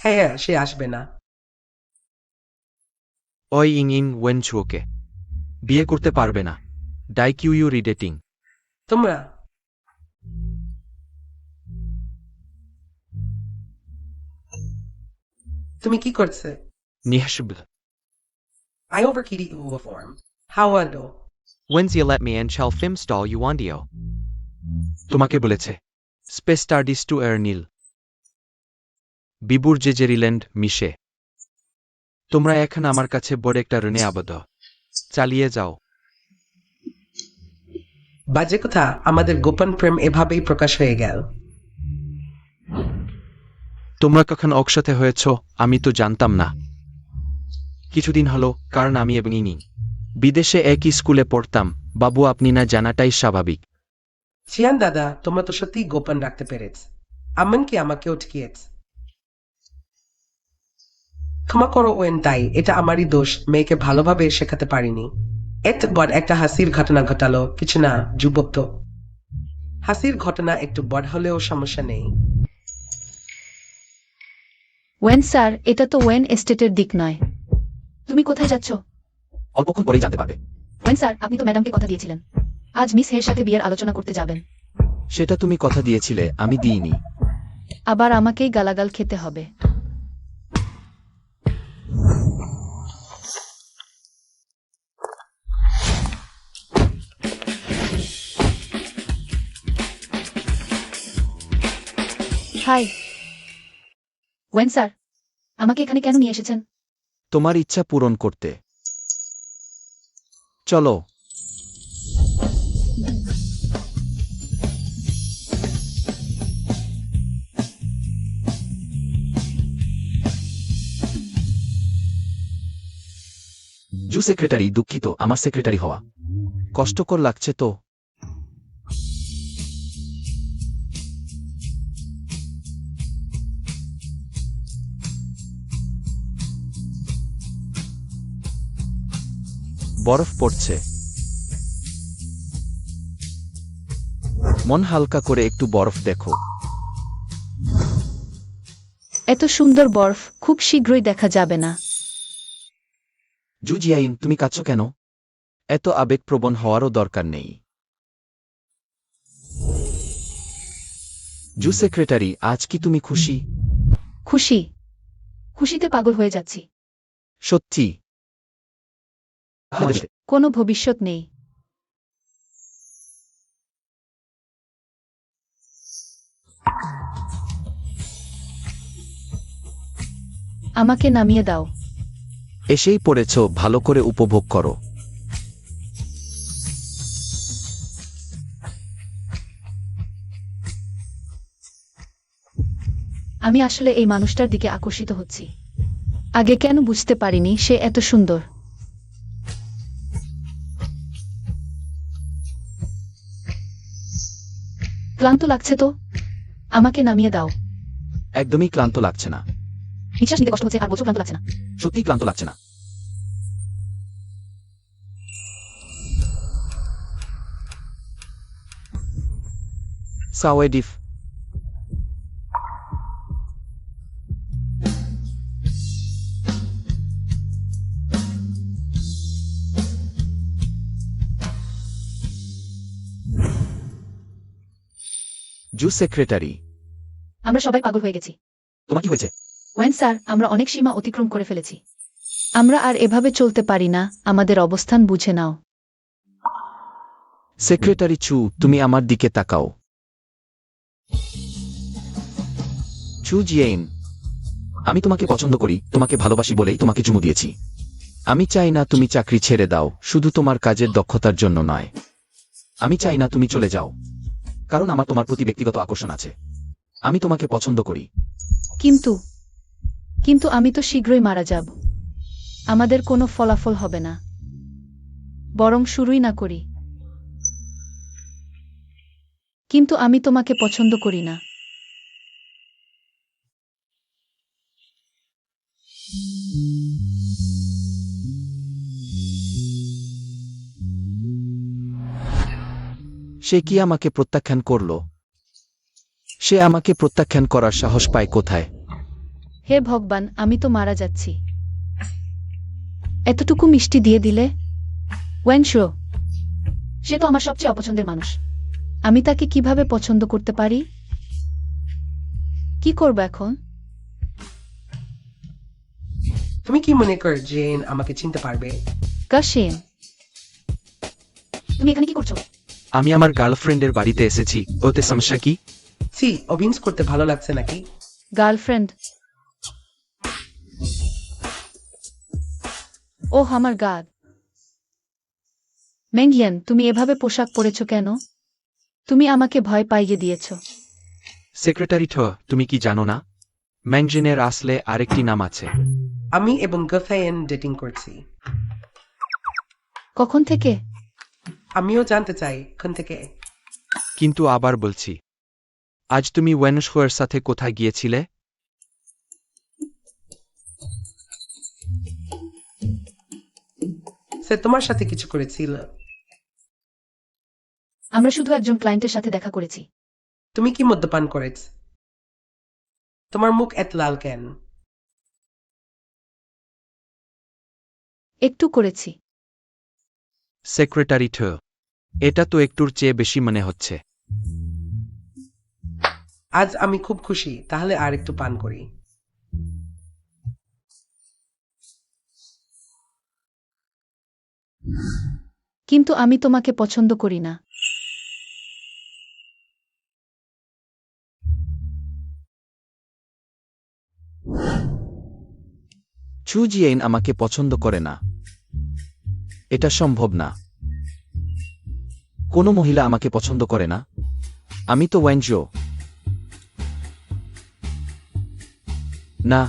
হ্যাঁ, সে আসবে না। ওই ইং ওয়েন ঝুওকে বিয়ে করতে পারবে না। ডাইকিউ রিডেটিং। তোমরা তুমি কি করছে? নিহসব I overkiri form. How do? When's you let me and shall film stall you wandio? তোমাকে বলেছে স্পেস স্টাডিজ টু এর নীল বিবুর জেজেরিল্যান্ড মিশে। তোমরা এখন আমার কাছে বড় একটা ঋণে আবদ্ধ। চালিয়ে যাও। বাজে কথা, আমাদের গোপন প্রেম এভাবেই প্রকাশ হয়ে গেল। তোমরা কখন একসাথে হয়েছ আমি তো জানতাম না। কিছুদিন হলো, কারণ আমি এবং ইনি বিদেশে একই স্কুলে পড়তাম। বাবু, আপনি না জানাটাই স্বাভাবিক। চিয়ান দাদা, তোমরা তো সত্যি গোপন রাখতে পেরেছ। এমনকি আমাকেও ঠকিয়েছ। ক্ষমা করো ওয়েন, তাই এটা আমারই দোষ, মেয়েকে ভালোভাবে শেখাতে পারিনি। এত বড় একটা হাসির ঘটনা ঘটালো, কিছু না যুবক তো। হাসির ঘটনা একটু বড় হলেও সমস্যা নেই। ওয়েন স্যার, এটা তো ওয়েন এস্টেটের দিক নয়। তুমি কোথায় যাচ্ছ? অল্পক্ষণ পরেই জানতে পারবে। ওয়েন স্যার, আপনি তো ম্যাডামকে কথা দিয়েছিলেন আজ মিস হের সাথে বিয়ের আলোচনা করতে যাবেন। সেটা তুমি কথা দিয়েছিলে, আমি দিইনি। আবার আমাকেই গালাগাল খেতে হবে। হাই ওয়েন স্যার, আমাকে এখানে কেন নিয়ে এসেছেন? তোমার ইচ্ছা পূরণ করতে। চলো। জু সেক্রেটারি, দুঃখিত আমার সেক্রেটারি হওয়া কষ্টকর লাগছে তো? বরফ পড়ছে। মন হালকা করে একটু বরফ দেখো। এত সুন্দর বরফ খুব শীঘ্রই দেখা যাবে না। জু জিয়াইন, তুমি কাঁদছ কেন? এত আবেগপ্রবণ হওয়ারও দরকার নেই। জু সেক্রেটারি, আজ কি তুমি খুশি? খুশি? খুশিতে পাগল হয়ে যাচ্ছি। সত্যি? কোনো ভবিষ্যৎ নেই। আমাকে নামিয়ে দাও। এসেই পড়েছ, ভালো করে উপভোগ করো। আমি আসলে এই মানুষটার দিকে আকর্ষিত হচ্ছি। আগে কেন বুঝতে পারিনি সে এত সুন্দর। ক্লান্ত লাগছে তো, আমাকে নামিয়ে দাও। একদমই ক্লান্ত লাগছে না। নিঃশ্বাস নিতে কষ্ট হচ্ছে আর বছর ক্লান্ত লাগছে না। সত্যিই ক্লান্ত লাগছে না। সাওয়েডিফ। জু সেক্রেটারি। আমরা সবাই পাগল হয়ে গেছি। তোমার কি হয়েছে? ওয়েন স্যার, আমরা অনেক সীমা অতিক্রম করে ফেলেছি। আমরা আর এভাবে চলতে পারি না, আমাদের অবস্থান বুঝে নাও। সেক্রেটারি চু, তুমি আমার দিকে তাকাও। চু জিয়েইন, আমি তোমাকে পছন্দ করি, তোমাকে ভালোবাসি বলেই তোমাকে চুমু দিয়েছি। আমি চাই না তুমি চাকরি ছেড়ে দাও, শুধু তোমার কাজের দক্ষতার জন্য নয়। আমি চাই না তুমি চলে যাও, কারণ আমার তোমার প্রতি ব্যক্তিগত আকর্ষণ আছে। আমি তোমাকে পছন্দ করি। কিন্তু কিন্তু আমি তো শীঘ্রই মারা যাব। আমাদের কোনো ফলাফল হবে না, বরং শুরুই না করি। কিন্তু আমি তোমাকে পছন্দ করি না। সে কি আমাকে প্রত্যাখ্যান করল? সে আমাকে প্রত্যাখ্যান করার সাহস পায় কোথায়? হে ভগবান, আমি তো মারা যাচ্ছি। এতটুকু মিষ্টি দিয়ে দিলে। ওয়েনশো, সে তো আমার সবচেয়ে অপছন্দের মানুষ। আমি তাকে কিভাবে পছন্দ করতে পারি? কি করব এখন? তুমি কি মনে কর জেন আমাকে চিনতে পারবে? কাশেম, তুমি এখানে কি করছো? আমি আমার গার্লফ্রেন্ডের বাড়িতে এসেছি, ওতে সমস্যা কি? সি, অবিন্স করতে ভালো লাগছে নাকি? গার্লফ্রেন্ড? ওহ আমার গাদ। মেংহিয়ান, তুমি এভাবে পোশাক পরেছো কেন? তুমি আমাকে ভয় পাইয়ে দিয়েছ। সেক্রেটারি ঠ, তুমি কি জানো না? ম্যাংজিনের আসলে আরেকটি নাম আছে। আমি এবং গফায়েন ডেটিং করছি। কখন থেকে? আমিও জানতে চাই কোন থেকে। কিন্তু আবার বলছি, আজ তুমি ওয়েনশোয়ের সাথে কোথায় গিয়েছিলে? সে তোমার সাথে কিছু করেছিল? আমরা শুধু একজন ক্লায়েন্টের সাথে দেখা করেছি। তুমি কি মদ্যপান করেছ? তোমার মুখ এত লাল কেন? একটু করেছি। সেক্রেটারি ঠ, এটা তো একটুর চেয়ে বেশি মনে হচ্ছে। আজ আমি খুব খুশি, তাহলে আর একটু পান করি। কিন্তু আমি তোমাকে পছন্দ করি না। চু জিয়েইন আমাকে পছন্দ করে না। এটা সম্ভব না। কোনো মহিলা আমাকে পছন্দ করে না। আমি তো ওয়েনজো। না,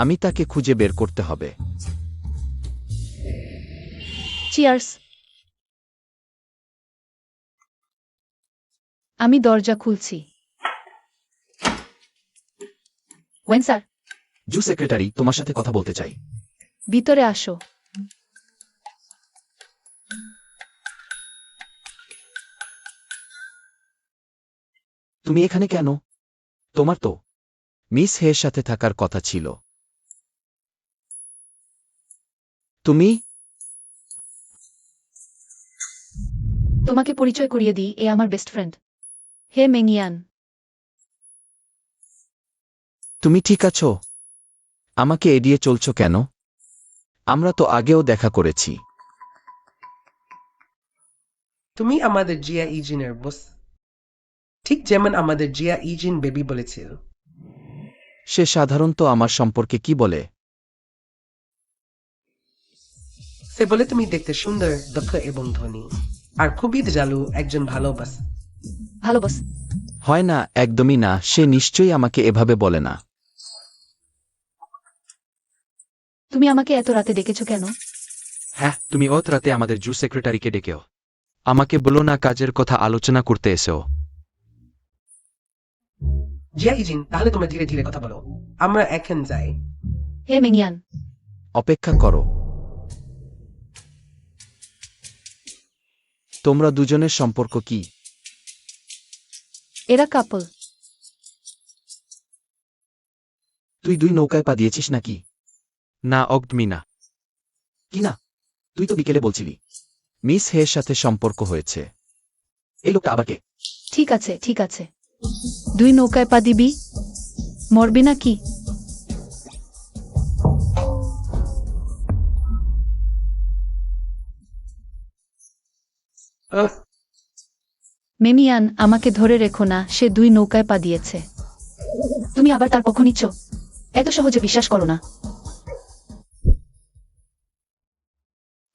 আমি তাকে খুঁজে বের করতে হবে। চিয়ার্স। আমি দরজা খুলছি। ওয়েন স্যার, জু সেক্রেটারি, তোমার সাথে কথা বলতে চাই। ভিতরে আসো। তুমি এখানে কেন? তোমার তো মিস হের সাথে থাকার কথা ছিল। তুমি? তোমাকে পরিচয় করিয়ে দিই, এ আমার বেস্ট ফ্রেন্ড। হে মেংইয়ান। তুমি ঠিক আছো? আমাকে এড়িয়ে চলছো কেন? আমরা তো আগেও দেখা করেছি। তুমি আমাদের জিয়া ইজিনের বস, ঠিক যেমন আমাদের জিয়া ইজিন বেবি বলেছিল। সে সাধারণত আমার সম্পর্কে কি বলে? সে বলে তুমি দেখতে সুন্দর, দক্ষ এবং ধনী, আর খুবই দয়ালু, একজন ভালো বস। ভালো বস। হয় না, একদমই না, সে নিশ্চয়ই আমাকে এভাবে বলে না। তুমি আমাকে এত রাতে ডেকেছো কেন? হ্যাঁ, তুমি অত রাতে আমাদের জু সেক্রেটারিকে ডেকেও। আমাকে বলো না কাজের কথা আলোচনা করতে এসো। জিয়া ইজিন, তাহলে তোমরা ধীরে ধীরে কথা বলো। আমরা এখন যাই। হে মেংয়ান, অপেক্ষা করো। তোমরা দুজনের সম্পর্ক কি? এরা কাপল। তুই দুই নৌকায় পা দিয়েছিস নাকি? না অগ্দমিনা। কি না? তুই তো বিকেলে বলছিলি মিস হের সাথে সম্পর্ক হয়েছে। এই লোকটা আবার কে? ঠিক আছে, ঠিক আছে। দুই নৌকায় পা দিবি? মরবি না কি? আহ, মেমিয়ান, আমাকে ধরে রেখো না, সে দুই নৌকায় পা দিয়েছে। তুমি আবার তার পক্ষ নিচ্ছ? এত সহজে বিশ্বাস করো না।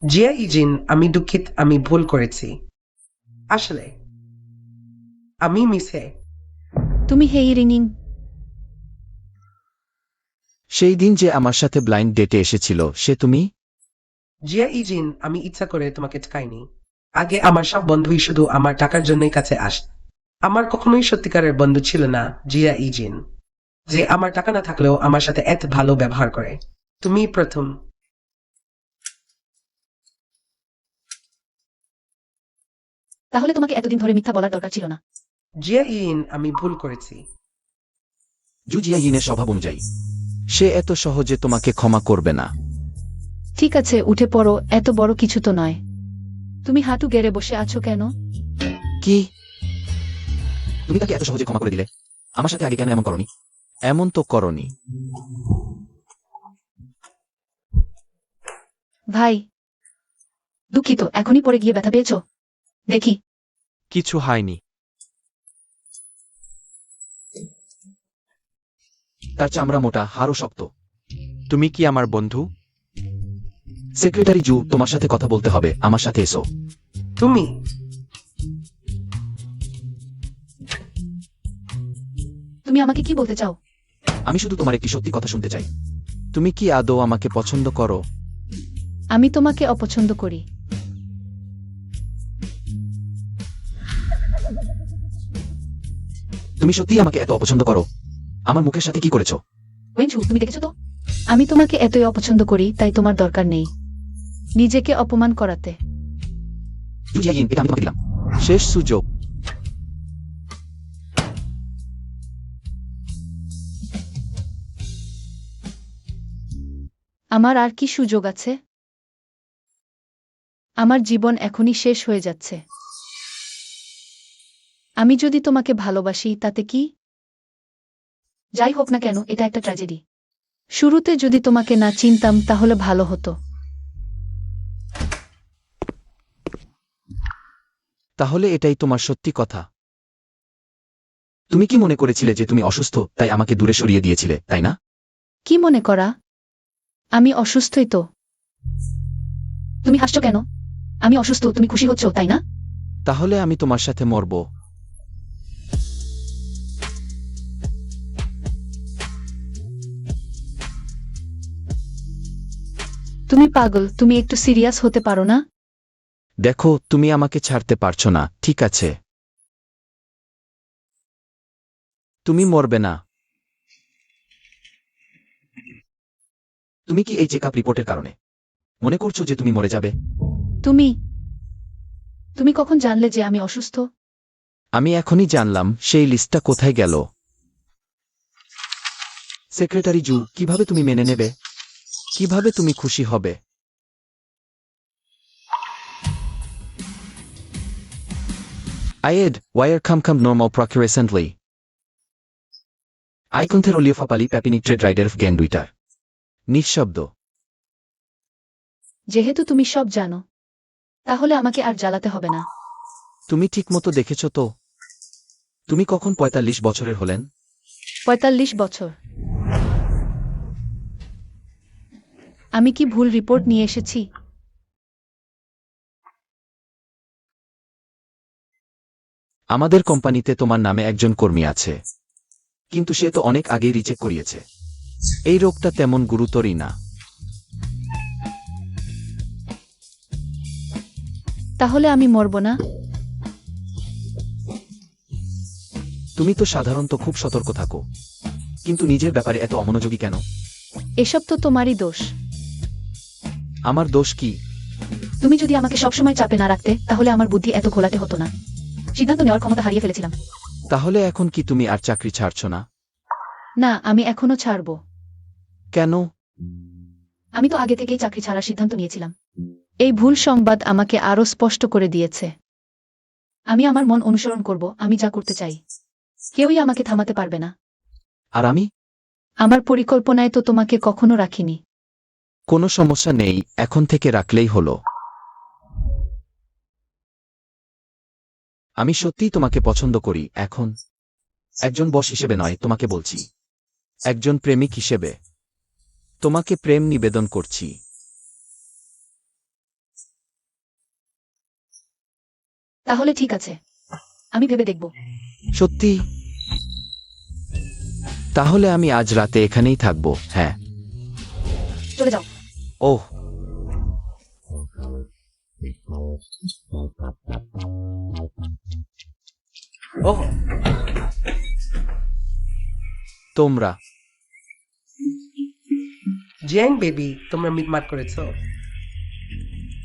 জিয়া ইজিন, আমি দুঃখিত, আমি ভুল করেছি। আসলে আমি মিসে। তুমি হেই রিনিং। সেই দিন যে আমার সাথে ব্লাইন্ড ডেটে এসেছিল সে তুমি? জিয়া ইজিন, আমি ইচ্ছা করে তোমাকে ঠকাইনি। আগে আমার সব বন্ধুই শুধু আমার টাকার জন্যই কাছে আসত। আমার কখনোই সত্যিকারের বন্ধু ছিল না জিয়া ইজিন, যে আমার টাকা না থাকলেও আমার সাথে এত ভালো ব্যবহার করে। তুমি প্রথম। তাহলে তোমাকে এতদিন ধরে মিথ্যা বলার দরকার ছিল না। জিয়া ইন, আমি ভুল করেছি। জুজিয়া ইনের স্বভাব অনুযায়ী সে এত সহজে তোমাকে ক্ষমা করবে না। ঠিক আছে, উঠে পড়ো, এত বড় কিছু তো নয়। তুমি হাঁটু গেড়ে বসে আছো কেন? কি? তুমি তাকে এত সহজে ক্ষমা করে দিলে? আমার সাথে আগে কেন এমন করনি? এমন তো করনি। ভাই, দুঃখিত, এখনই পড়ে গিয়ে ব্যথা পেয়েছো? দেখি। কিছু হয়নি। তার চামড়া মোটা, হাড়ও শক্ত। তুমি কি আমার বন্ধু? সেক্রেটারি জু, তোমার সাথে কথা বলতে হবে, আমার সাথে এসো। তুমি তুমি আমাকে কি বলতে চাও? আমি শুধু তোমার একটি সত্যি কথা শুনতে চাই। তুমি কি আদৌ আমাকে পছন্দ করো? আমি তোমাকে অপছন্দ করি। তুমি সত্যিই আমাকে এত অপছন্দ করো? আমার মুখের সাথে কি করেছো? ওয়েনচু, তুমি দেখেছো তো? আমি তোমাকে এতই অপছন্দ করি, তাই তোমার দরকার নেই নিজেকে অপমান করাতে। জুজিয়া ইন, এটা আমি তোমাকে দিলাম। শেষ সুযোগ। আমার আর কি সুযোগ আছে? আমার জীবন এখনই শেষ হয়ে যাচ্ছে। আমি যদি তোমাকে ভালোবাসি তাতে কি? যাই হোক না কেন, এটা একটা ট্র্যাজেডি। শুরুতে যদি তোমাকে না চিনতাম তাহলে ভালো হতো। তাহলে এটাই তোমার সত্যি কথা? তুমি কি মনে করেছিলে যে তুমি অসুস্থ, তাই আমাকে দূরে সরিয়ে দিয়েছিলে, তাই না? কি মনে করা? আমি অসুস্থই তো। তুমি হাসছো কেন? আমি অসুস্থ, তুমি খুশি হচ্ছ, তাই না? তাহলে আমি তোমার সাথে মরব। তুমি পাগল, তুমি একটু সিরিয়াস হতে পারো না? দেখো, তুমি আমাকে ছাড়তে পারছো না, ঠিক আছে? তুমি মরবে না। তুমি কি এই চেকআপ রিপোর্টের কারণে মনে করছো যে তুমি মরে যাবে? তুমি তুমি কখন জানলে যে আমি অসুস্থ? আমি এখনই জানলাম। সেই লিস্টটা কোথায় গেল? সেক্রেটারি জু, কিভাবে তুমি মেনে নেবে? কিভাবে তুমি খুশি হবে? আয়েড, ওয়ার খাম নর্মাল প্রকিউরেসেন্টলি আইকন্থের অলিওফাপালি প্যাপিনিক ট্রেড রাইডার অফ গ্যান দুইটার নিঃশব্দ। যেহেতু তুমি সব জানো, তাহলে আমাকে আর জ্বালাতে হবে না। তুমি ঠিকমতো দেখেছ তো? তুমি কখন ৪৫ বছরের হলেন? ৪৫ বছর? আমি কি ভুল রিপোর্ট নিয়ে এসেছি? আমাদের কোম্পানিতে তোমার নামে একজন কর্মী আছে, কিন্তু সে তো অনেক আগেই রিচেক করিয়েছে। এই রোগটা তেমন গুরুতরই না। তাহলে আমি মরব না? তুমি তো সাধারণত খুব সতর্ক থাকো, কিন্তু নিজের ব্যাপারে এত অমনোযোগী কেন? এসব তো তোমারই দোষ। আমার দোষ কি? তুমি যদি আমাকে সবসময় চাপে না রাখতে, তাহলে আমার বুদ্ধি এত ঘোলাটে হতো না। সিদ্ধান্ত নেওয়ার ক্ষমতা হারিয়ে ফেলেছিলাম। তাহলে এখন কি তুমি আর চাকরি ছাড়ছ না? না, আমি এখনো ছাড়ব। কেন? আমি তো আগে থেকেই চাকরি ছাড়ার সিদ্ধান্ত নিয়েছিলাম। এই ভুল সংবাদ আমাকে আরো স্পষ্ট করে দিয়েছে। আমি আমার মন অনুসরণ করব, আমি যা করতে চাই। কেউই আমাকে থামাতে পারবে না। আর আমি? আমার পরিকল্পনায় তো তোমাকে কখনো রাখিনি। কোনো সমস্যা নেই, এখন থেকে রাখলেই হলো। আমি সত্যিই তোমাকে পছন্দ করি এখন। একজন বস হিসেবে নয়, তোমাকে বলছি। একজন প্রেমিক হিসেবে তোমাকে প্রেম নিবেদন করছি। তাহলে ঠিক আছে, আমি ভেবে দেখব। সত্যি? তাহলে আমি আজ রাতে এখানেই থাকবো। হ্যাঁ। চলে যাও। ওহ, ওহ, তোমরা জিয়াং বেবি, তোমরা মিটমাট করেছো?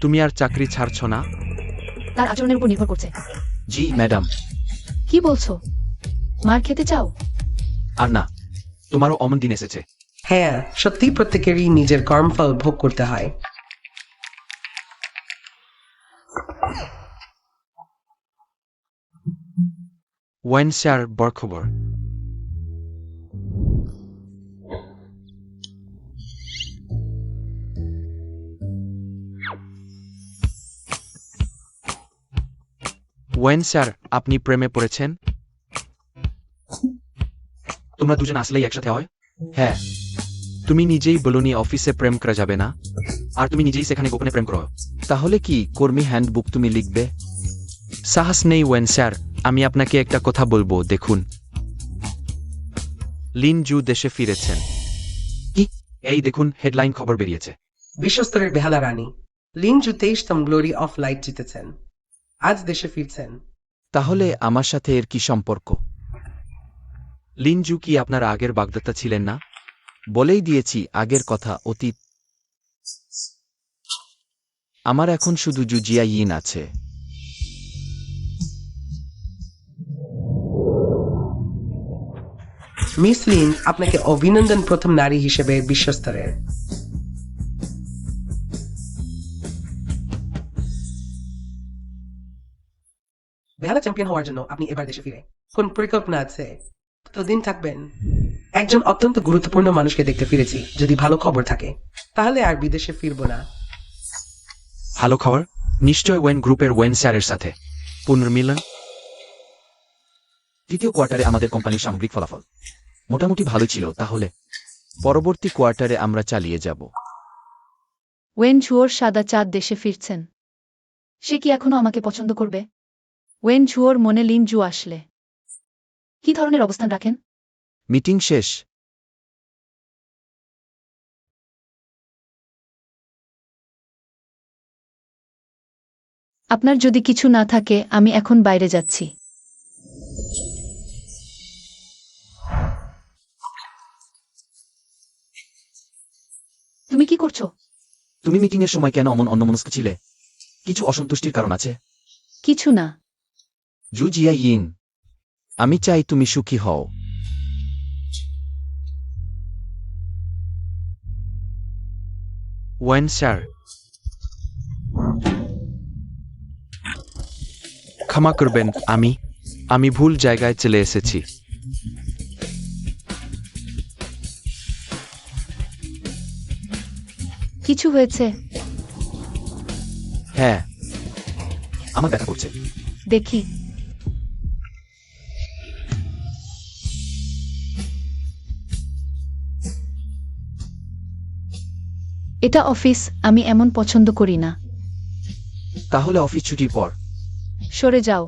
তুমি আর চাকরি ছাড়ছ না? তার আচরণের উপর নির্ভর করছে। জি ম্যাডাম। কি বলছো? মার খেতে চাও? আর না, তোমারও অমন দিন এসেছে। হ্যাঁ, সত্যি প্রত্যেকেরই নিজের কর্মফল ভোগ করতে হয়। ওয়েন স্যার, বরখবর। ওয়েন স্যার, আপনি প্রেমে পড়েছেন? তোমরা দুজন আসলেই একসাথে হয়? হ্যাঁ। তুমি নিজেই বলনি অফিসে প্রেম করা যাবে না। আর তুমি নিজেই সেখানে গোপনে প্রেম করো। তাহলে কি কর্মী হ্যান্ডবুক তুমি লিখবে? সাহস নেই ওয়েন স্যার। আমি আপনাকে একটা কথা বলবো, দেখুন, লিন জু দেশে ফিরেছেন। কি? এই দেখুন, হেডলাইন খবর বেরিয়েছে। বিশ্বস্তরের বেহালা রানী লিন জু 23তম গ্লোরি অফ লাইট জিতেছেন। আজ দেশে ফিরছেন। তাহলে আমার সাথে এর কি সম্পর্ক? লিন জু কি আপনার আগের বাগদত্তা ছিলেন না? বলেই দিয়েছি, আগের কথা অতীত। আমার এখন শুধু জু জিয়া ইন আছে। মিস লিন, আপনাকে অভিনন্দন প্রথম নারী হিসেবে বিশ্বস্তরের। বেহালা চ্যাম্পিয়ন হওয়ার জন্য আপনি এবার দেশে ফিরে কোন পরিকল্পনা আছে? কতদিন থাকবেন? একজন অত্যন্ত গুরুত্বপূর্ণ মানুষকে দেখতে ফিরেছি। যদি ভালো খবর থাকে তাহলে আর বিদেশে ফিরবো না। ভালো খবর? নিশ্চয় ওয়েন গ্রুপের ওয়েন স্যারের সাথে পুনর্মিলন। তৃতীয় কোয়ার্টারে আমাদের কোম্পানির সামগ্রিক ফলাফল মোটামুটি ভালো ছিল। তাহলে পরবর্তী কোয়ার্টারে আমরা চালিয়ে যাব। ওয়েন ঝুয়োর সাদা চাঁদ দেশে ফিরছেন। সে কি এখনো আমাকে পছন্দ করবে? ওয়েন ঝুয়োর মনে লিন জু আসলে কি ধরনের অবস্থান রাখেন? মিটিং শেষ। আপনার যদি কিছু না থাকে, আমি এখন বাইরে যাচ্ছি। তুমি কি করছো? তুমি মিটিংয়ের সময় কেন অমন অন্যমনস্ক ছিলে? কিছু অসন্তুষ্টির কারণ আছে? কিছু না। জু জিয়া ইন, আমি চাই তুমি সুখী হও। ওয়েন স্যার, ক্ষমা করবেন, আমি ভুল জায়গায় চলে এসেছি। কিছু হয়েছে? হ্যাঁ, আমার ব্যথা করছে। দেখি। এটা অফিস, আমি এমন পছন্দ করি না। তাহলে অফিস ছুটির পর? সরে যাও।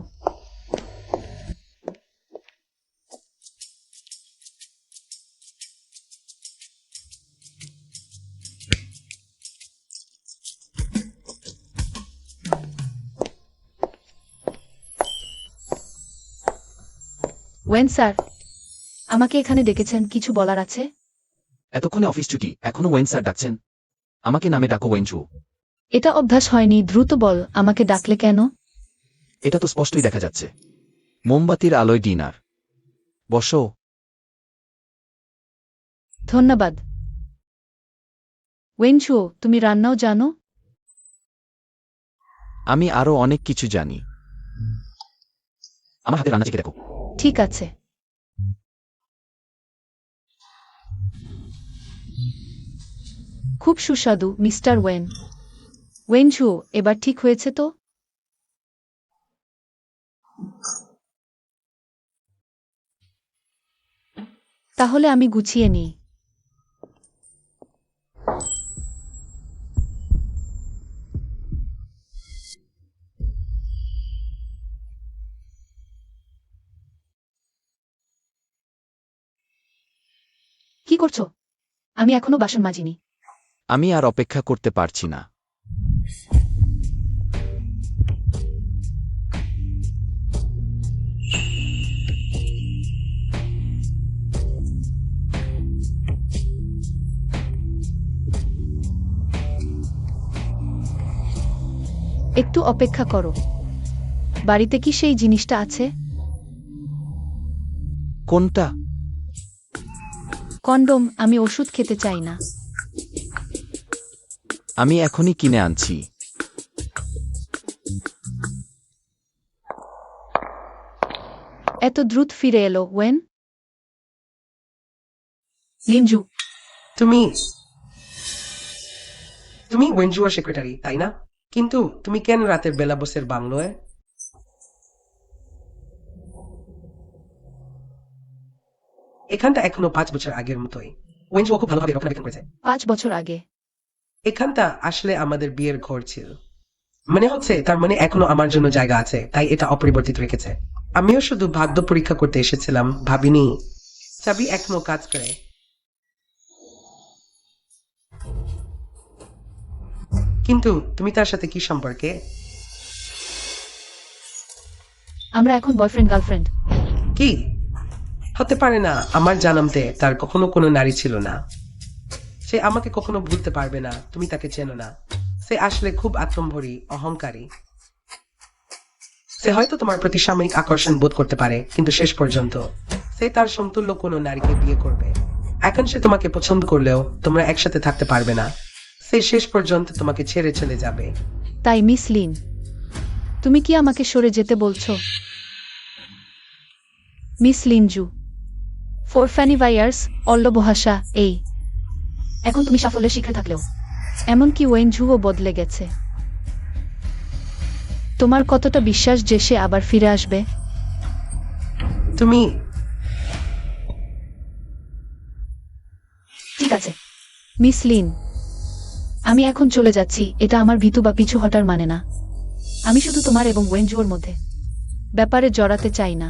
ওয়েন স্যার, আমাকে এখানে ডেকেছেন, কিছু বলার আছে? এতক্ষণে অফিস ছুটি, এখনো ওয়েন স্যার ডাকছেন? আমাকে নামে ডাকো ওয়েনচু। এটা অভ্যাস হয়নি, দ্রুত বল, আমাকে ডাকলে কেন? এটা তো স্পষ্টই দেখা যাচ্ছে। মোমবাতির আলোয় ডিনার। বসো। ধন্যবাদ। ওয়েনচুও, তুমি রান্নাও জানো? আমি আরো অনেক কিছু জানি। আমার হাতে রান্না চেখে দেখো। ঠিক আছে। খুব সুস্বাদু, মিস্টার ওয়েন। ওয়েনচুও, এবার ঠিক হয়েছে তো? তাহলে আমি গুছিয়ে নিই। কি করছো? আমি এখনো বাসন মাজিনি। আমি আর অপেক্ষা করতে পারছি না। একটু অপেক্ষা করো। বাড়িতে কি সেই জিনিসটা আছে? কোনটা? কন্ডোম, আমি ওষুধ খেতে চাই না। আমি এখনই কিনে আনছি। এত দ্রুত ফিরে এলো ওয়েন? লিনজু, তুমি তুমি ওয়েনজুয়ার সেক্রেটারি, তাই না? কিন্তু তুমি কেন রাতের বেলা বসের বাংলোয়? এখানটা এখনো 5 বছর আগের মতোই। ওয়েনজুয়া খুব ভালোভাবে রক্ষণাবেক্ষণ করেছে। 5 বছর আগে? এখানটা আসলে আমাদের বিয়ের ঘর ছিল। মনে হচ্ছে তার মানে এখনো আমার জন্য জায়গা আছে, তাই এটা অপরিবর্তিত রেখেছে। আমিও শুধু ভাগ্য পরীক্ষা করতে এসেছিলাম, ভাবিনি চাবি এখনো কাজ করে। কিন্তু তুমি তার সাথে কি সম্পর্কে? আমরা এখন বয়ফ্রেন্ড গার্লফ্রেন্ড। কি হতে পারে না। আমার জানামতে তার কখনো কোনো নারী ছিল না। সে আমাকে কখনো ভুলতে পারবে না। তুমি তাকে চেনো না। সে আসলে খুব আত্মম্ভরী, অহংকারী। সে হয়তো তোমার প্রতি সাময়িক আকর্ষণ বোধ করতে পারে, কিন্তু শেষ পর্যন্ত সে তার সমতুল্য কোনো নারীকে বিয়ে করবে। এখন সে তোমাকে পছন্দ করলেও তোমরা একসাথে থাকতে পারবে না। সে শেষ পর্যন্ত তোমাকে ছেড়ে চলে যাবে। তাই মিস লিন, তুমি কি আমাকে সরে যেতে বলছো? মিস লিনজু, ফর ফ্যানিভাইয়ার্স, অল্লবহাসা, এই। এখন তুমি সাফল্যের শিখরে থাকলেও এমনকি ওয়েনঝুও বদলে গেছে। তোমার কতটা বিশ্বাস যে সে আবার ফিরে আসবে? তুমি ঠিক আছে মিস লিন, আমি এখন চলে যাচ্ছি। এটা আমার ভীতু বা পিছু হটার মানে না। আমি শুধু তোমার এবং ওয়েনজুয়োর মধ্যে ব্যাপারে জড়াতে চাই না,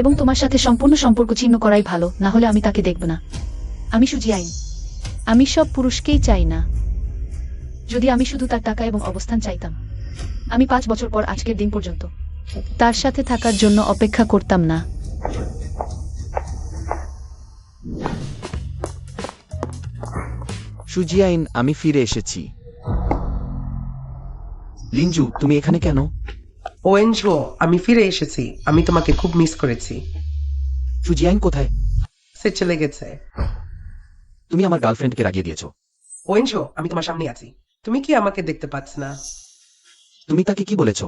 এবং তোমার সাথে সম্পূর্ণ সম্পর্ক ছিন্ন করাই ভালো, না হলে আমি তাকে দেখব না। আমি সুজি আইন। আমি সব পুরুষকেই চাই না। যদি আমি শুধু তার টাকা এবং অবস্থান চাইতাম, আমি 5 বছর পর আজকের দিন পর্যন্ত তার সাথে থাকার জন্য অপেক্ষা করতাম না। সুজিয়াইন, আমি ফিরে এসেছি। লিনজু, তুমি এখানে কেন? ওয়েনজো, আমি ফিরে এসেছি। আমি তোমাকে খুব মিস করেছি। সুজিয়াইন কোথায়? সে চলে গেছে। তুমি আমার গার্লফ্রেন্ডকে রাগিয়ে দিয়েছো। ওয়েনজো, আমি তোমার সামনে আছি। তুমি কি আমাকে দেখতে পাচ্ছ না? তুমি তাকে কি বলেছো?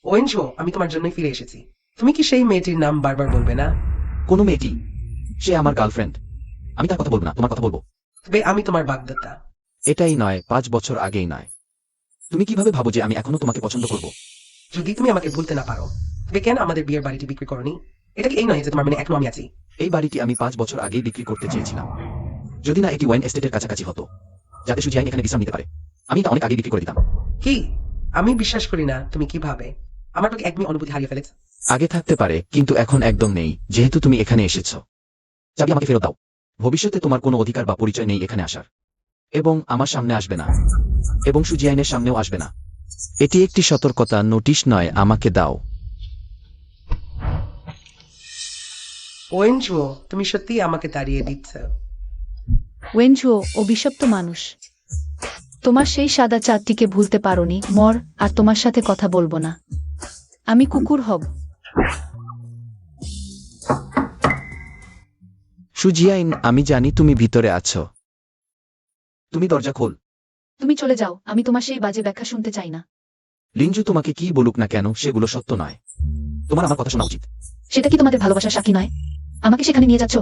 ওয়েনজো, আমি তোমার জন্যই ফিরে এসেছি। তুমি কি সেই মেয়েটির নাম বারবার বলবে না? কোনো মেয়েটি? সে আমার গার্লফ্রেন্ড। আমি তার কথা বলবো না, তোমার কথা বলবো। তবে আমি তোমার বাগদত্তা। এটাই নয়, 5 বছর আগেই নয়। তুমি কিভাবে ভাবো যে আমি এখনো তোমাকে পছন্দ করব? যদি তুমি আমাকে ভুলতে না পারো, তবে কেন আমাদের বিয়ের বাড়িটি বিক্রি করনি? এটা কি এই নয় যে তোমার মানে এখনো আমি আছি? এই বাড়িটি আমি 5 বছর আগেই বিক্রি করতে চেয়েছিলাম, যদি না এটি ওয়াইন এস্টেটের কাছাকাছি হতো, যাতে সুজিয়াইন এখানে বিশ্রাম নিতে পারে। আমি এটা অনেক আগে বিক্রি করে দিতাম। কি? আমি বিশ্বাস করি না। তুমি কিভাবে আমার প্রতি একদমই অনুভূতি হারিয়ে ফেলেছ? আগে থাকতে পারে, কিন্তু এখন একদম নেই, যেহেতু তুমি এখানে এসেছো। চাবি আমাকে ফেরত দাও। ভবিষ্যতে তোমার কোনো অধিকার বা পরিচয় নেই এখানে আসার, এবং আমার সামনে আসবে না, এবং সুজিয়াইনের সামনেও আসবে না। এটি একটি সতর্কতা নোটিশ নয়, আমাকে দাও। ওয়েঞ্জো, তুমি সত্যি আমাকে তাড়িয়ে দিচ্ছ। ওয়েনঝুও অভিশপ্ত মানুষ। তোমার সেই সাদা চাঁদটিকে ভুলতে পারোনি, মর, আর তোমার সাথে কথা বলবো না। আমি কুকুর হব। সুজিয়াইন, আমি জানি তুমি ভিতরে আছো। তুমি দরজা খোল। তুমি চলে যাও, আমি তোমার সেই বাজে ব্যাখ্যা শুনতে চাই না। লিঞ্জু তোমাকে কি বলুক না কেন, সেগুলো সত্য নয়। তোমার আমার কথা শোনা উচিত। সেটা কি তোমাদের ভালোবাসার সাক্ষী নয়? আমাকে সেখানে নিয়ে যাচ্ছ?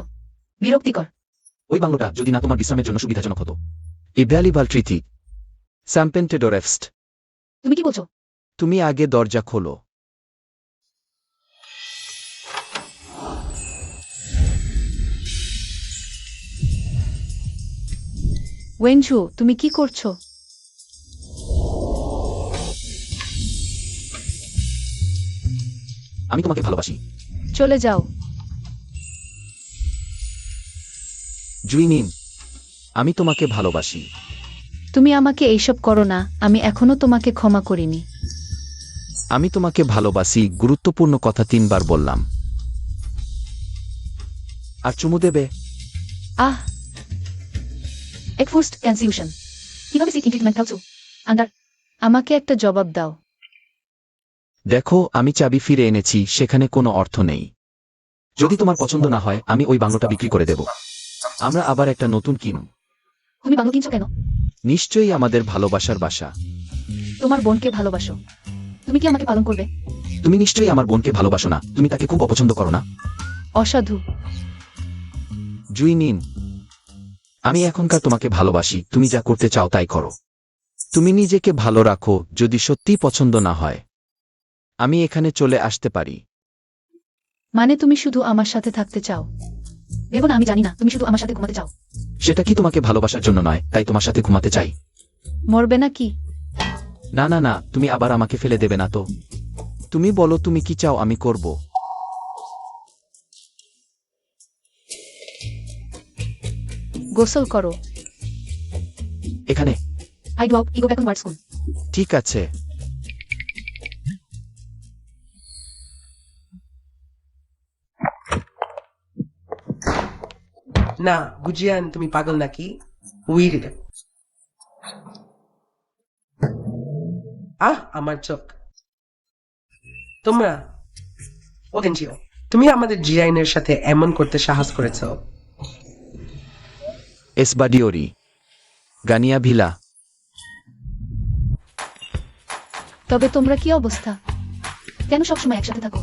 বিরক্তিকর। ওই বাংলোটা যদি না তোমার বিশ্রামের জন্য সুবিধাজনক হতো। ইভ্যালিভাল ট্রিথি স্যাম্পেন্টেডোরেফস্ট। তুমি কি বলছো? তুমি আগে দরজা খোলো। ওয়েনঝু, তুমি কি করছো? আমি তোমাকে ভালোবাসি। চলে যাও। জুইনিন, আমি তোমাকে ভালোবাসি। তুমি আমাকে এইসব করো না, আমি এখনো তোমাকে ক্ষমা করিনি। আমি তোমাকে ভালোবাসি, গুরুত্বপূর্ণ কথা 3 বার বললাম। আর চুমু দেবে? আহ, একফোর্সড কনফিউশন। কিভাবে সিকিং ট্রিটমেন্ট খাওছো? আন্ডার, আমাকে একটা জবাব দাও। দেখো, আমি চাবি ফিরে এনেছি, সেখানে কোনো অর্থ নেই। যদি তোমার পছন্দ না হয়, আমি ওই বাংলোটা বিক্রি করে দেব। আমরা আবার একটা নতুন কিনব। তুমি বাংলো কিনছো কেন? নিশ্চয়ই আমাদের ভালোবাসার বাসা। তোমার বোনকে ভালোবাসো। তুমি কি আমাকে পালন করবে? তুমি নিশ্চয়ই আমার বোনকে ভালোবাসো না, তুমি তাকে খুব অপছন্দ করো না। অসাধু। জুইনিন, আমি এখনকার তোমাকে ভালোবাসি, তুমি যা করতে চাও তাই করো। তুমি নিজেকে ভালো রাখো, যদি সত্যিই পছন্দ না হয় আমি এখানে চলে আসতে পারি। মানে তুমি শুধু আমার সাথে থাকতে চাও? ভেবো না আমি জানি না, তুমি শুধু আমার সাথে ঘুমাতে চাও। সেটা কি তোমাকে ভালোবাসার জন্য নয়, তাই তোমার সাথে ঘুমাতে চাই। মরবে না কি? না না না, তুমি আবার আমাকে ফেলে দেবে না তো? তুমি বলো তুমি কি চাও আমি করব। গোসল করো। এখানে? I do ego back on word school. ঠিক আছে। না, গুজিয়ান, তুমি পাগল নাকি? উইর্ড। আমার চোখ। তোমরা ওদেনজিও, তুমি আমাদের জিআইনের সাথে এমন করতে সাহস করেছ। এসবাডিওরি গানিয়া ভিলা। তবে তোমরা কি অবস্থা? কেন সবসময় একসাথে থাকো?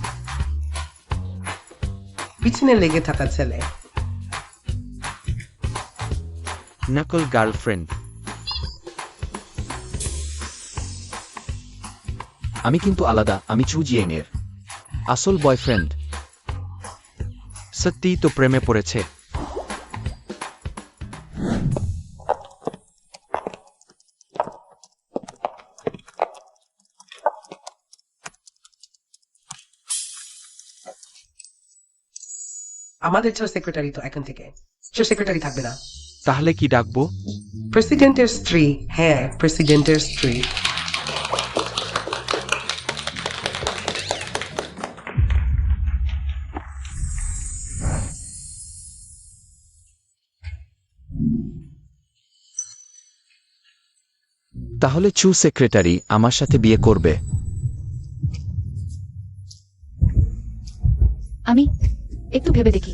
পিছনে লেগে থাকা ছেলে। নকল গার্লফ্রেন্ড। আমি কিন্তু আলাদা, আমি চুজিয়েনের আসল বয়ফ্রেন্ড। সত্যিই তো প্রেমে পড়েছে। আমাদের যে সেক্রেটারি তো এখন থেকে সে সেক্রেটারি থাকবে না। তাহলে কি ডাকবো? প্রেসিডেন্টের স্ত্রী। হ্যাঁ, প্রেসিডেন্টের স্ত্রী। তাহলে চু সেক্রেটারি আমার সাথে বিয়ে করবে? আমি একটু ভেবে দেখি।